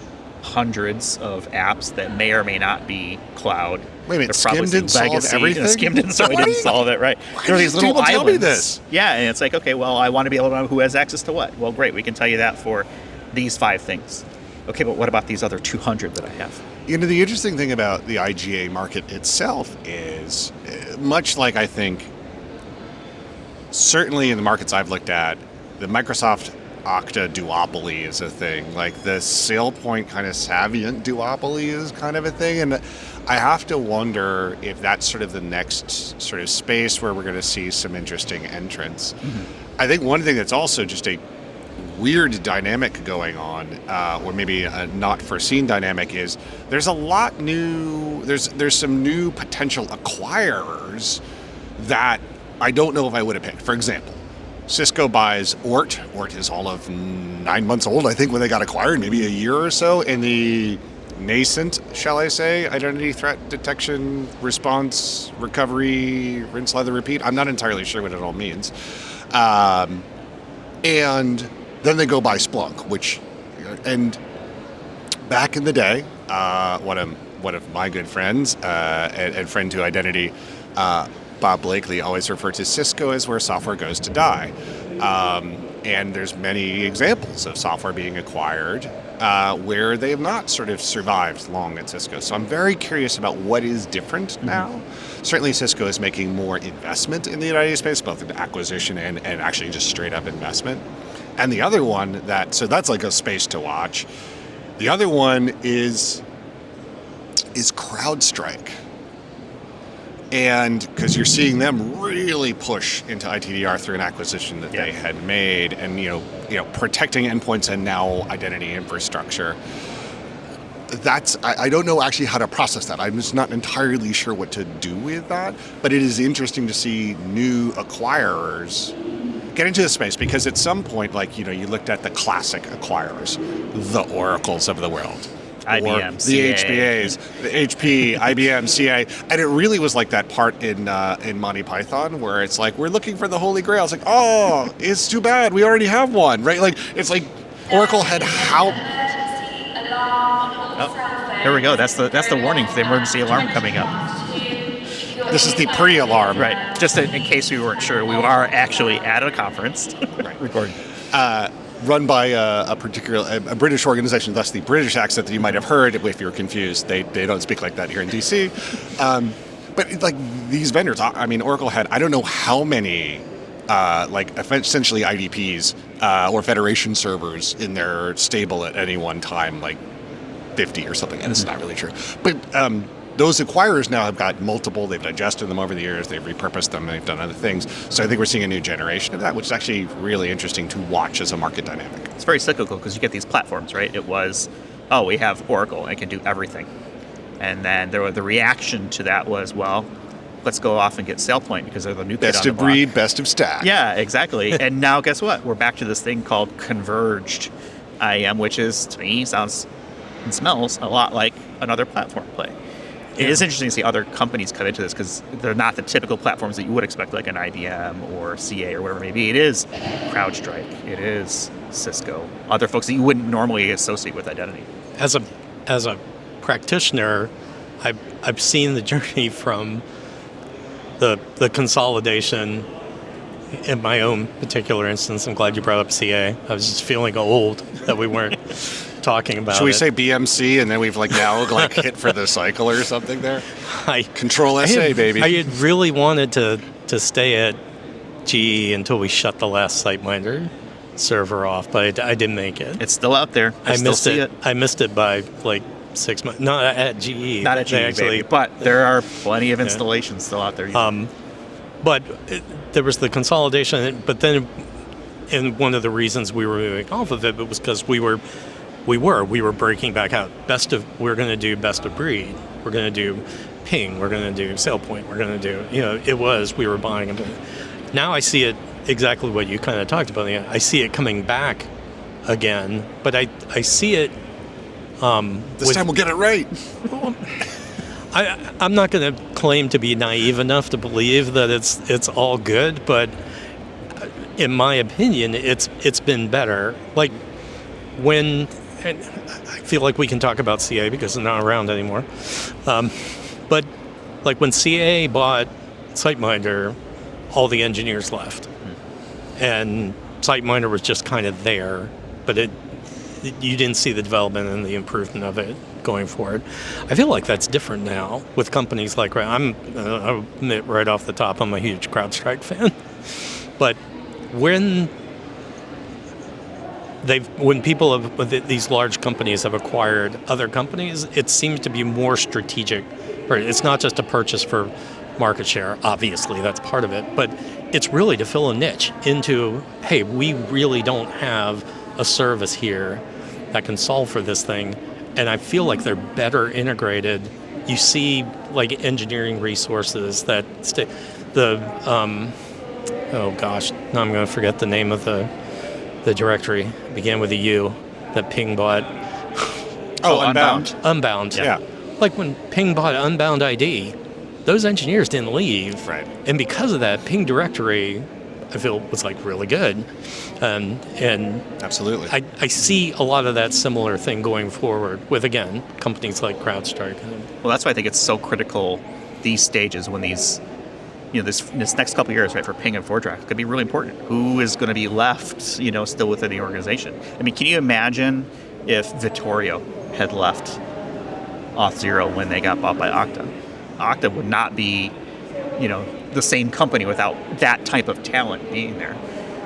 hundreds of apps that may or may not be cloud. Wait a minute, Skim didn't solve everything? Skim didn't solve it, right? There are these little islands. Tell me this? Yeah, and it's like, okay, well, I want to be able to know who has access to what. Well, great, we can tell you that for these 5 things. Okay, but what about these other 200 that I have? The interesting thing about the IGA market itself is, much like I think, certainly in the markets I've looked at, the Microsoft Okta duopoly is a thing. Like the SailPoint kind of Savient duopoly is kind of a thing. And I have to wonder if that's sort of the next sort of space where we're going to see some interesting entrants. Mm-hmm. I think one thing that's also just a weird dynamic going on, or maybe a not foreseen dynamic, is there's a lot new. There's some new potential acquirers that I don't know if I would have picked. For example, Cisco buys Ort. Ort is all of 9 months old, I think, when they got acquired, maybe a year or so, in the nascent, shall I say, identity threat detection, response, recovery, rinse, lather, repeat. I'm not entirely sure what it all means. And then they go buy Splunk, and back in the day, one of my good friends and friend to identity, Bob Blakely, always referred to Cisco as where software goes to die. And there's many examples of software being acquired where they have not sort of survived long at Cisco. So I'm very curious about what is different now. Certainly Cisco is making more investment in the identity space, both in acquisition and actually just straight up investment. And the other one so that's like a space to watch. The other one is CrowdStrike. And because you're seeing them really push into ITDR through an acquisition that they had made, and protecting endpoints and now identity infrastructure. I don't know actually how to process that. I'm just not entirely sure what to do with that. But it is interesting to see new acquirers get into the space, because at some point, you looked at the classic acquirers, the Oracles of the world. IBM, the CA. HBAs, the HP, IBM, CA, and it really was like that part in Monty Python where it's like, we're looking for the Holy Grail. It's like, oh, it's too bad, we already have one, right? Like, it's like Oracle had how. Oh, here we go. That's the warning for the emergency alarm coming up. This is the pre-alarm, right? Just in case we weren't sure, we are actually at a conference, right? Recording. Run by a British organization, thus the British accent that you might have heard. If you're confused, they don't speak like that here in DC. But like these vendors, I mean, Oracle had, I don't know how many, essentially IDPs or federation servers in their stable at any one time, like 50 or something. And this is not really true. But those acquirers now have got multiple. They've digested them over the years. They've repurposed them. They've done other things. So I think we're seeing a new generation of that, which is actually really interesting to watch as a market dynamic. It's very cyclical because you get these platforms, right? It was, we have Oracle and it can do everything. And then the reaction to that was, well, let's go off and get SailPoint because they're the new kid on the block. Best of breed, best of stack. Yeah, exactly. And now guess what? We're back to this thing called converged IAM, which is, to me, sounds and smells a lot like another platform play. It is interesting to see other companies come into this because they're not the typical platforms that you would expect, like an IBM or CA or whatever it may be. It is CrowdStrike. It is Cisco. Other folks that you wouldn't normally associate with identity. As a practitioner, I've seen the journey from the consolidation. In my own particular instance, I'm glad you brought up CA. I was just feeling old that we weren't talking about it. Should we say BMC and then we've now hit for the cycle or something there? Control SA, baby. I had really wanted to stay at GE until we shut the last SiteMinder server off, but I didn't make it. It's still out there. I still see it. I missed it by 6 months. Not at GE. Not at GE, actually, but there are plenty of installations still out there. But there was the consolidation, but then, and one of the reasons we were moving off of it was because we were breaking back out. We're going to do best of breed. We're going to do Ping. We're going to do SailPoint. We're going to do, we were buying them. Now I see it exactly what you kind of talked about. I see it coming back again, but I see it. This time we'll get it right. I'm not going to claim to be naive enough to believe that it's all good, but in my opinion, it's been better. Like and I feel like we can talk about CA because they're not around anymore. But like when CA bought SiteMinder, all the engineers left, and SiteMinder was just kind of there, but you didn't see the development and the improvement of it going forward. I feel like that's different now with companies like I'll admit right off the top, I'm a huge CrowdStrike fan. But when these large companies have acquired other companies, it seems to be more strategic. Right? It's not just a purchase for market share. Obviously, that's part of it, but it's really to fill a niche into, hey, we really don't have a service here that can solve for this thing. And I feel like they're better integrated. You see, like, engineering resources that oh gosh, now I'm going to forget the name of the directory. It began with a U that Ping bought. Oh, Unbound. Unbound. Yeah. Like when Ping bought Unbound ID, those engineers didn't leave. Right. And because of that, Ping directory, I feel, was like really good. And Absolutely. I see a lot of that similar thing going forward with, again, companies like CrowdStrike. Well, that's why I think it's so critical these stages when these, this next couple of years, right, for Ping and ForgeRock could be really important. Who is going to be left, still within the organization? I mean, can you imagine if Vittorio had left Auth0 when they got bought by Okta? Okta would not be, the same company without that type of talent being there.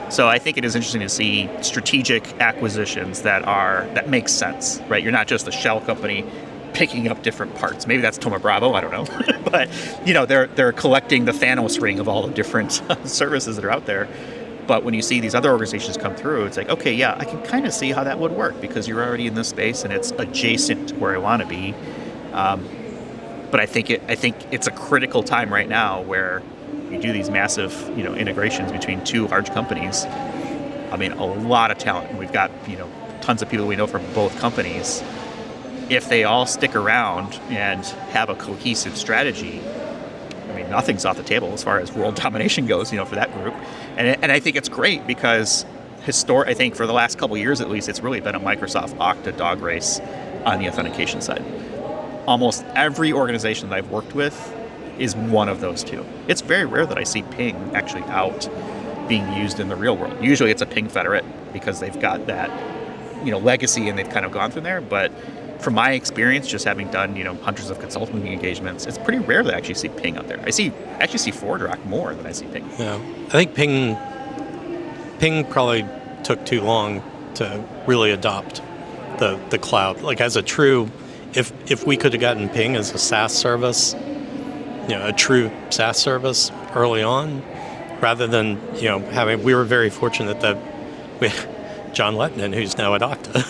So I think it is interesting to see strategic acquisitions that make sense, right? You're not just a shell company picking up different parts. Maybe that's Thoma Bravo, I don't know. But, they're collecting the Thanos ring of all the different services that are out there. But when you see these other organizations come through, it's like, okay, yeah, I can kind of see how that would work because you're already in this space and it's adjacent to where I want to be. But I think it's a critical time right now where you do these massive, integrations between two large companies. I mean, a lot of talent. We've got, tons of people we know from both companies. If they all stick around and have a cohesive strategy, I mean, nothing's off the table as far as world domination goes, for that group. And I think it's great because I think for the last couple of years at least, it's really been a Microsoft Okta dog race on the authentication side. Almost every organization that I've worked with is one of those two. It's very rare that I see Ping actually out being used in the real world. Usually it's a Ping Federate because they've got that, legacy and they've kind of gone through there. But from my experience, just having done, hundreds of consulting engagements, it's pretty rare that I actually see Ping out there. I actually see ForgeRock more than I see Ping. Yeah, I think Ping probably took too long to really adopt the cloud. Like as a true, if we could have gotten Ping as a SaaS service, a true SaaS service early on, rather than we were very fortunate that John Lettinen, who's now at Okta.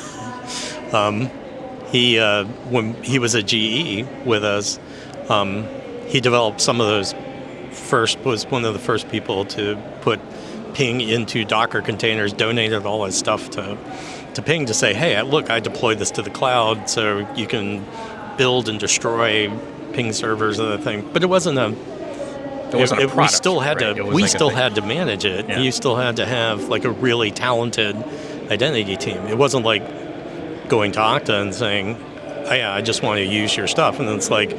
He when he was at GE with us, he developed some of those. Was one of the first people to put Ping into Docker containers. Donated all his stuff to Ping to say, hey, look, I deployed this to the cloud, so you can build and destroy Ping servers and the thing. But it wasn't a. It wasn't a product. We still had right? to. We still had to manage it. Yeah. You still had to have like a really talented identity team. It wasn't like going to Okta and saying, oh, yeah, I just want to use your stuff. And then it's like,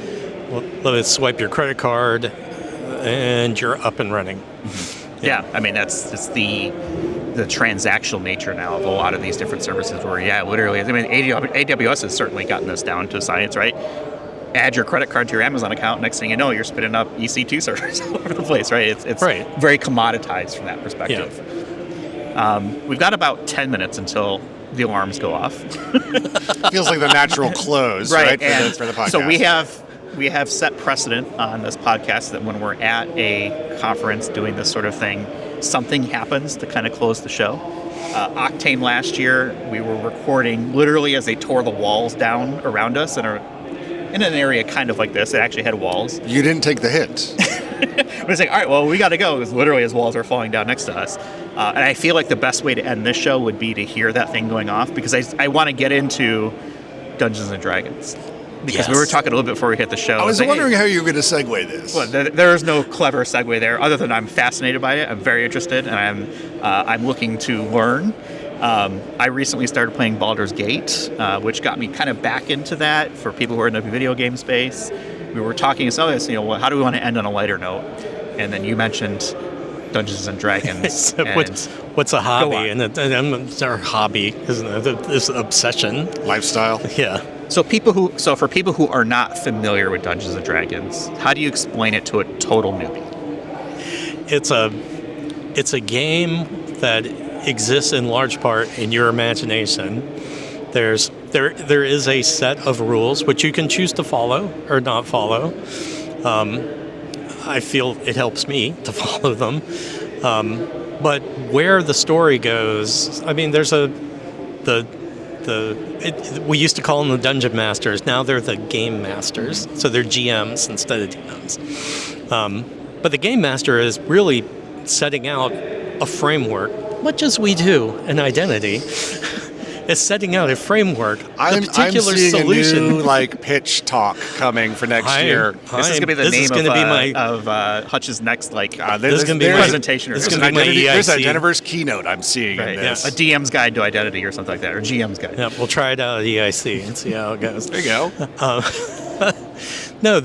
well, let us swipe your credit card and you're up and running. Mm-hmm. Yeah, I mean, it's the transactional nature now of a lot of these different services where, literally, I mean, AWS has certainly gotten this down to science, right? Add your credit card to your Amazon account, next thing you know, you're spinning up EC2 servers all over the place, right? It's right. Very commoditized from that perspective. Yeah. We've got about 10 minutes until the alarms go off. Feels like the natural close, right? For the podcast. So we have set precedent on this podcast that when we're at a conference doing this sort of thing, something happens to kind of close the show. Octane last year, we were recording literally as they tore the walls down around us in an area kind of like this. It actually had walls. You didn't take the hint. We're saying, all right, well, we got to go because literally as walls are falling down next to us. And I feel like the best way to end this show would be to hear that thing going off because I want to get into Dungeons and Dragons. Because we were talking a little bit before we hit the show. I was wondering how you were going to segue this. Well, there is no clever segue there, other than I'm fascinated by it. I'm very interested, and I'm looking to learn. I recently started playing Baldur's Gate, which got me kind of back into that for people who are in the video game space. We were talking about this, how do we want to end on a lighter note? And then you mentioned Dungeons and Dragons. What's a hobby? And it's our hobby, isn't it? This obsession, lifestyle. Yeah. So for people who are not familiar with Dungeons and Dragons, how do you explain it to a total newbie? It's a game that exists in large part in your imagination. There is a set of rules which you can choose to follow or not follow. I feel it helps me to follow them, But where the story goes, I mean, there's we used to call them the dungeon masters. Now they're the game masters. So they're GMs instead of DMs. But the game master is really setting out a framework, much as we do in Identity. Is setting out a framework, I'm particular seeing solution. a new pitch talk coming for next year. This is going to be the name of Hutch's next this is going to be presentation. This is going to be my There's EIC. an Identiverse keynote I'm seeing in this. A DM's guide to identity or something like that, or GM's guide. Yeah, we'll try it out at EIC and see how it goes. There you go. No,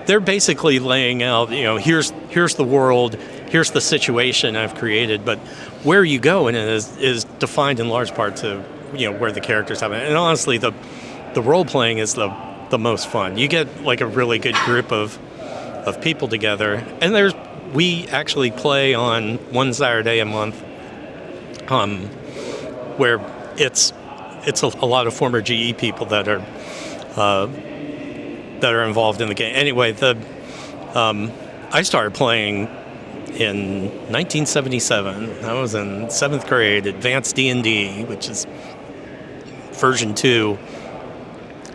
they're basically laying out, here's the world, here's the situation I've created, but where you go in it is defined in large part to, where the characters have it. And honestly, the role playing is the most fun. You get a really good group of people together, and we actually play on one Saturday a month, where it's a lot of former GE people that are involved in the game. Anyway, I started playing in 1977. I was in 7th grade, advanced D&D, which is version 2.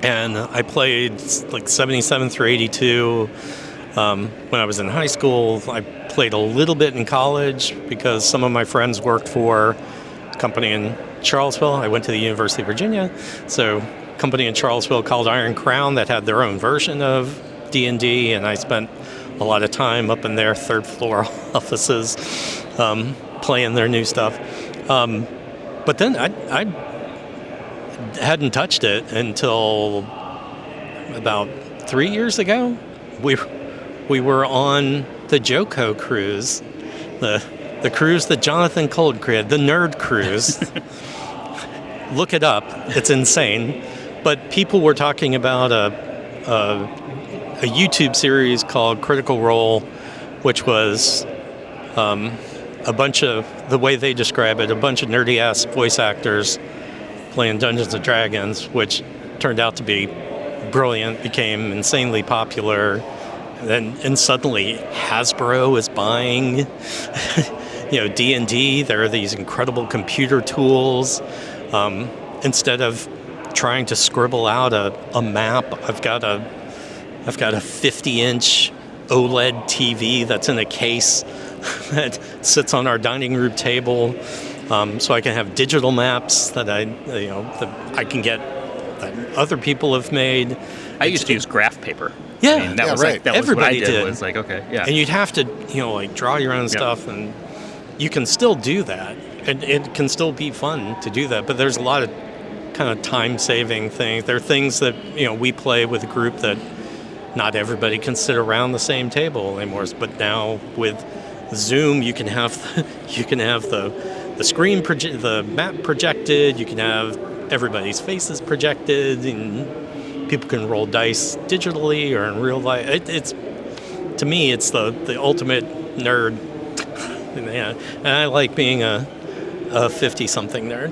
And I played 77 through 82 when I was in high school. I played a little bit in college because some of my friends worked for a company in Charlottesville. I went to the University of Virginia. So a company in Charlottesville called Iron Crown that had their own version of D&D, and I spent a lot of time up in their 3rd floor offices playing their new stuff. But then I hadn't touched it until about 3 years ago. We were on the Joko cruise, the cruise that Jonathan Cold created, the Nerd Cruise. Look it up. It's insane. But people were talking about a YouTube series called Critical Role, which was a bunch of, the way they describe it, a bunch of nerdy-ass voice actors playing Dungeons & Dragons, which turned out to be brilliant, became insanely popular, and suddenly Hasbro is buying D&D. There are these incredible computer tools. Instead of trying to scribble out a map, I've got a 50-inch OLED TV that's in a case that sits on our dining room table, so I can have digital maps that I can get that other people have made. I used to use graph paper. Yeah, that was right. that was Everybody what I did. did. Was okay, yeah. And you'd have to draw your own stuff, and you can still do that, and it can still be fun to do that. But there's a lot of kind of time-saving things. There are things that we play with a group that not everybody can sit around the same table anymore. But now with Zoom, you can have the screen, the map projected. You can have everybody's faces projected, and people can roll dice digitally or in real life. To me, it's the ultimate nerd. And I like being a 50-something nerd.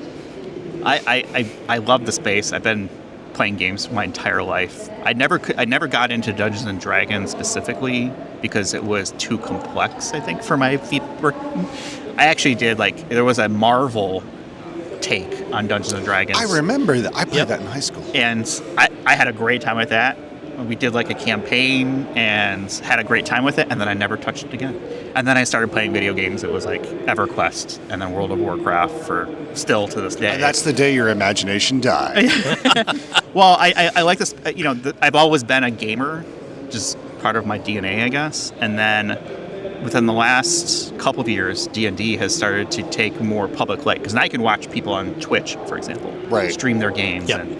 I love the space. I've been playing games my entire life. I never got into Dungeons and Dragons specifically because it was too complex, I think, for my feet. I actually did there was a Marvel take on Dungeons and Dragons. I remember that. I played that in high school. And I had a great time with that. We did a campaign and had a great time with it, and then I never touched it again. And then I started playing video games. It was EverQuest and then World of Warcraft still to this day. And that's the day your imagination died. Well, I like this. I've always been a gamer, just part of my DNA, I guess. And then within the last couple of years, D&D has started to take more public light. Because now you can watch people on Twitch, for example, stream their games. Yep. And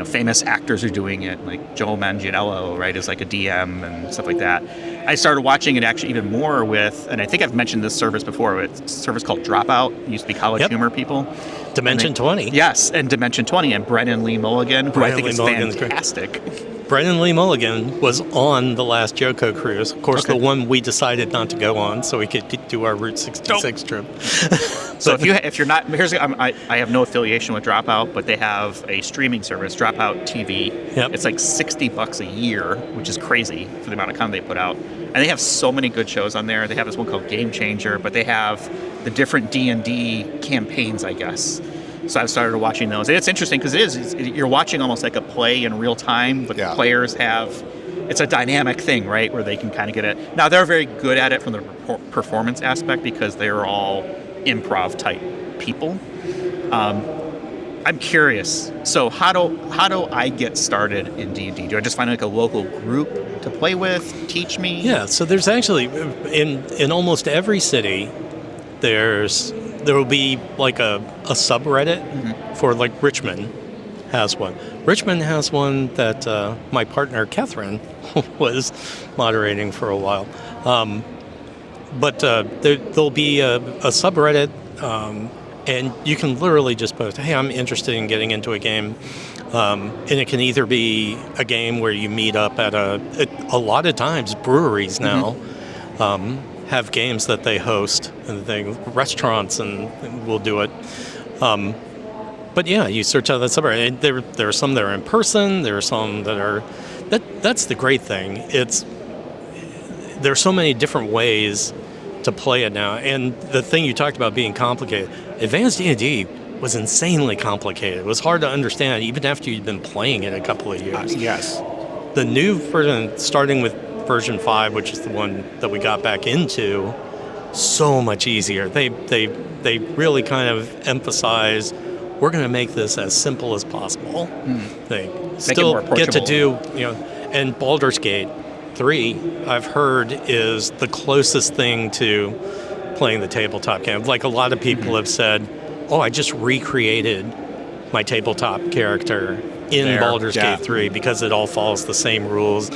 famous actors are doing it, like Joe Manganiello, right, is a DM and stuff like that. I started watching it actually even more with, and I think I've mentioned this service before, it's a service called Dropout. It used to be College Humor people. Dimension 20. Yes, and Dimension 20, and Brennan Lee Mulligan, who I think is fantastic. Brennan Lee Mulligan was on the last Joko cruise. Of course, Okay. the one we decided not to go on, so we could do our Route 66 trip. So if you're not, I have no affiliation with Dropout, but they have a streaming service, Dropout TV. Yep. It's like $60 a year, which is crazy for the amount of content they put out. And they have so many good shows on there. They have this one called Game Changer, but they have the different D&D campaigns, I guess. So I've started watching those. And it's interesting because you're watching almost like a play in real time, but the players it's a dynamic thing, right, where they can kind of get it. Now, they're very good at it from the performance aspect because they're all improv type people. I'm curious. So how do I get started in D&D? Do I just find like a local group to play with, teach me? Yeah, so there's actually, in almost every city, there will be like a subreddit for like Richmond has one. Richmond has one that my partner Catherine was moderating for a while. But there'll be a subreddit, and you can literally just post, hey, I'm interested in getting into a game. And it can either be a game where you meet up at a lot of times breweries now have games that they host, and restaurants and will do it. But yeah, you search out that subreddit. And there are some that are in person. There are some that are. That's the great thing. There are so many different ways to play it now. And the thing you talked about being complicated, Advanced D&D was insanely complicated. It was hard to understand even after you'd been playing it a couple of years. Yes. The new version, starting with version 5, which is the one that we got back into, so much easier. They really kind of emphasize, we're going to make this as simple as possible. They still get to do, and Baldur's Gate 3, I've heard, is the closest thing to playing the tabletop game. Like a lot of people have said, oh, I just recreated my tabletop character in Baldur's Gate 3 because it all follows the same rules,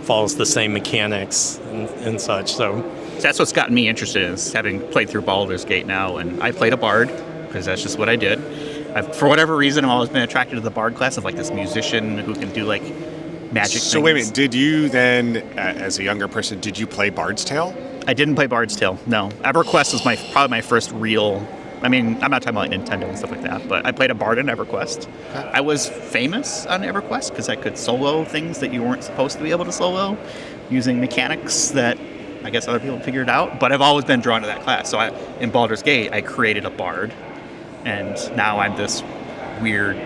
follows the same mechanics and such. So that's what's gotten me interested in, is having played through Baldur's Gate now, and I played a bard because that's just what I did. For whatever reason, I've always been attracted to the bard class of like this musician who can do like magic So things. wait a minute, did you then, as a younger person, did you play Bard's Tale? I didn't play Bard's Tale, no. EverQuest was probably my first real. I mean, I'm not talking about like Nintendo and stuff like that, but I played a bard in EverQuest. I was famous on EverQuest because I could solo things that you weren't supposed to be able to solo, using mechanics that I guess other people figured out. But I've always been drawn to that class. So in Baldur's Gate, I created a bard, and now I'm this weird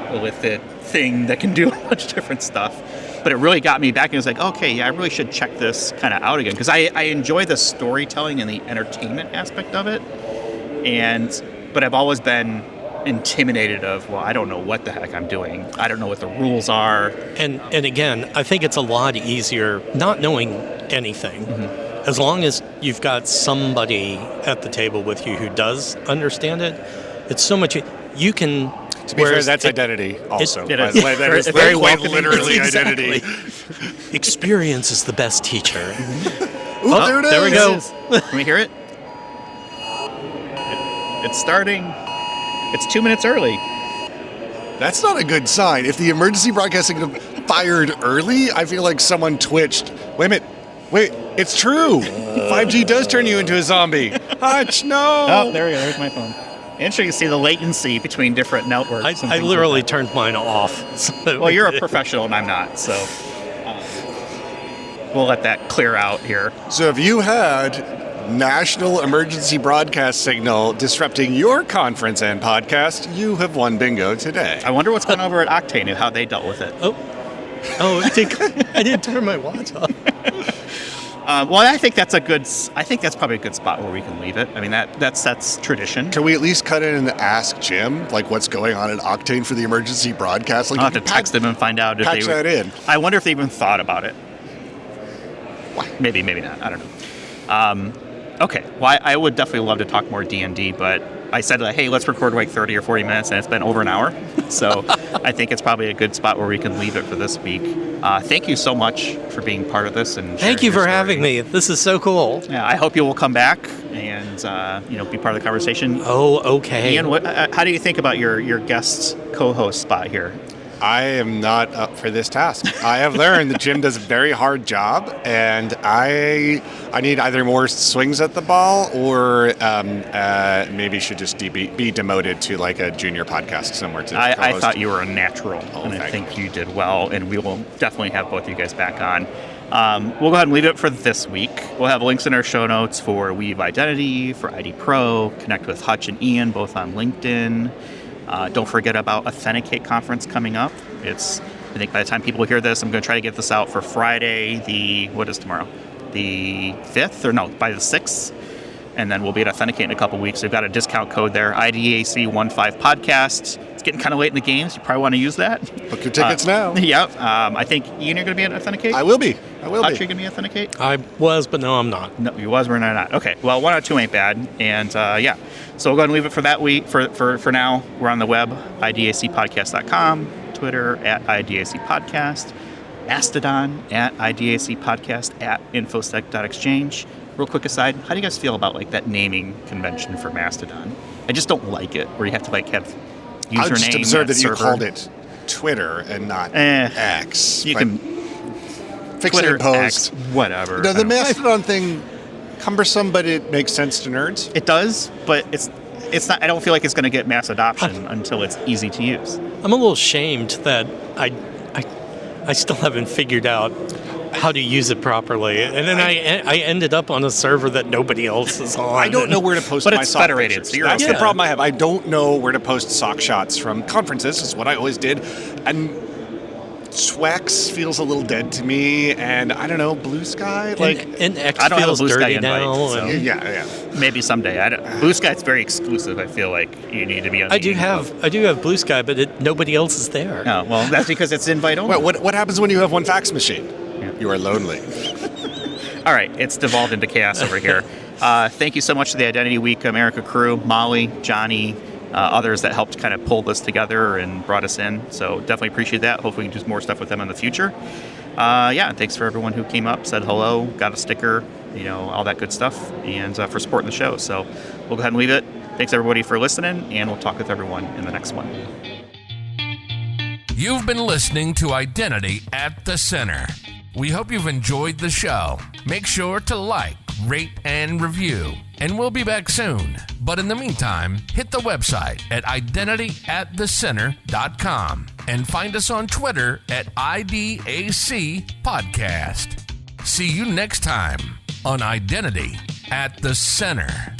illithid thing that can do a bunch of different stuff. But it really got me back, and it was like, okay, yeah, I really should check this kind of out again, because I enjoy the storytelling and the entertainment aspect of it. But I've always been intimidated of, well, I don't know what the heck I'm doing. I don't know what the rules are. And again, I think it's a lot easier not knowing anything. As long as you've got somebody at the table with you who does understand it, it's so much. You can. To be fair, that's identity also. It By is. the way, that is Very quite welcoming. literally Exactly. identity. Experience is the best teacher. Ooh, there it is. There we go. Can we hear it? It's starting. It's 2 minutes early. That's not a good sign. If the emergency broadcasting fired early, I feel like someone twitched. Wait a minute. Wait, it's true. 5G does turn you into a zombie. Hutch, no. Oh, there we go. There's my phone. Interesting to see the latency between different networks. I literally turned mine off. Well, you're a professional and I'm not, so we'll let that clear out here. So if you had national emergency broadcast signal disrupting your conference and podcast, you have won bingo today. I wonder what's going over at Octane and how they dealt with it. I didn't turn my watch off. Well, I think that's probably a good spot where we can leave it. I mean, that's tradition. Can we at least cut in and ask Jim, like, what's going on at Octane for the emergency broadcast? Like, I'll have to text them and find out if patch that in. I wonder if they even thought about it. Maybe not. I don't know. Okay. Well, I would definitely love to talk more D&D, but I said, hey, let's record like 30 or 40 minutes, and it's been over an hour. So I think it's probably a good spot where we can leave it for this week. Thank you so much for being part of this. And Thank you for having me. This is so cool. Yeah, I hope you will come back and be part of the conversation. Oh, okay. Ian, how do you think about your guest co-host spot here? I am not up for this task. I have learned that Jim does a very hard job, and I need either more swings at the ball or maybe should just be demoted to like a junior podcast somewhere. I thought you were a natural, and I thank think you did well, and we will definitely have both of you guys back on. We'll go ahead and leave it for this week. We'll have links in our show notes for Weave Identity, for IDPro, connect with Hutch and Ian, both on LinkedIn. Don't forget about Authenticate Conference coming up. I think by the time people hear this, I'm going to try to get this out for Friday, what is tomorrow? The 5th? Or no, by the 6th. And then we'll be at Authenticate in a couple weeks. We've got a discount code there, IDAC15 podcast. It's getting kind of late in the game, so you probably want to use that. Book your tickets now. Yeah. I think, Ian, you're going to be at Authenticate? I will be. Hutch, you're going to be at Authenticate? I was, but no, I'm not. No, you was, we're not. Okay. Well, 1 out of 2 ain't bad. And yeah. So we'll go ahead and leave it for that week. For now, we're on the web, idacpodcast.com, Twitter at idacpodcast, Mastodon at idacpodcast, at infosec.exchange. Real quick aside, how do you guys feel about like that naming convention for Mastodon? I just don't like it, where you have to like have username. I just observed that server. you called it Twitter and not X. You can fix Twitter, it in post. X, whatever. No, the Mastodon thing, cumbersome, but it makes sense to nerds. It does, but it's not. I don't feel like it's going to get mass adoption until it's easy to use. I'm a little shamed that I still haven't figured out how to use it properly, and then I ended up on a server that nobody else is on. I don't know where to post but my it's sock federated, pictures. so you're That's okay. the problem I have. I don't know where to post sock shots from conferences. Is what I always did, and Swex feels a little dead to me, and I don't know, Blue Sky, like and X I don't have a feels Blue Sky dirty invite, now. so- and yeah. Maybe someday. Blue Sky's very exclusive. I feel like you need to be on. The I do have Blue Sky, but nobody else is there. Oh, well, that's because it's invite only. Well, what happens when you have one fax machine? Yeah. You are lonely. All right, it's devolved into chaos over here. Thank you so much to the Identity Week America crew, Molly, Johnny, others that helped kind of pull this together and brought us in. So definitely appreciate that. Hopefully we can do more stuff with them in the future. And thanks for everyone who came up, said hello, got a sticker, all that good stuff, and for supporting the show. So we'll go ahead and leave it. Thanks everybody for listening, and we'll talk with everyone in the next one. You've been listening to Identity at the Center. We hope you've enjoyed the show. Make sure to like, rate, and review. And we'll be back soon. But in the meantime, hit the website at identityatthecenter.com and find us on Twitter at IDAC Podcast. See you next time on Identity at the Center.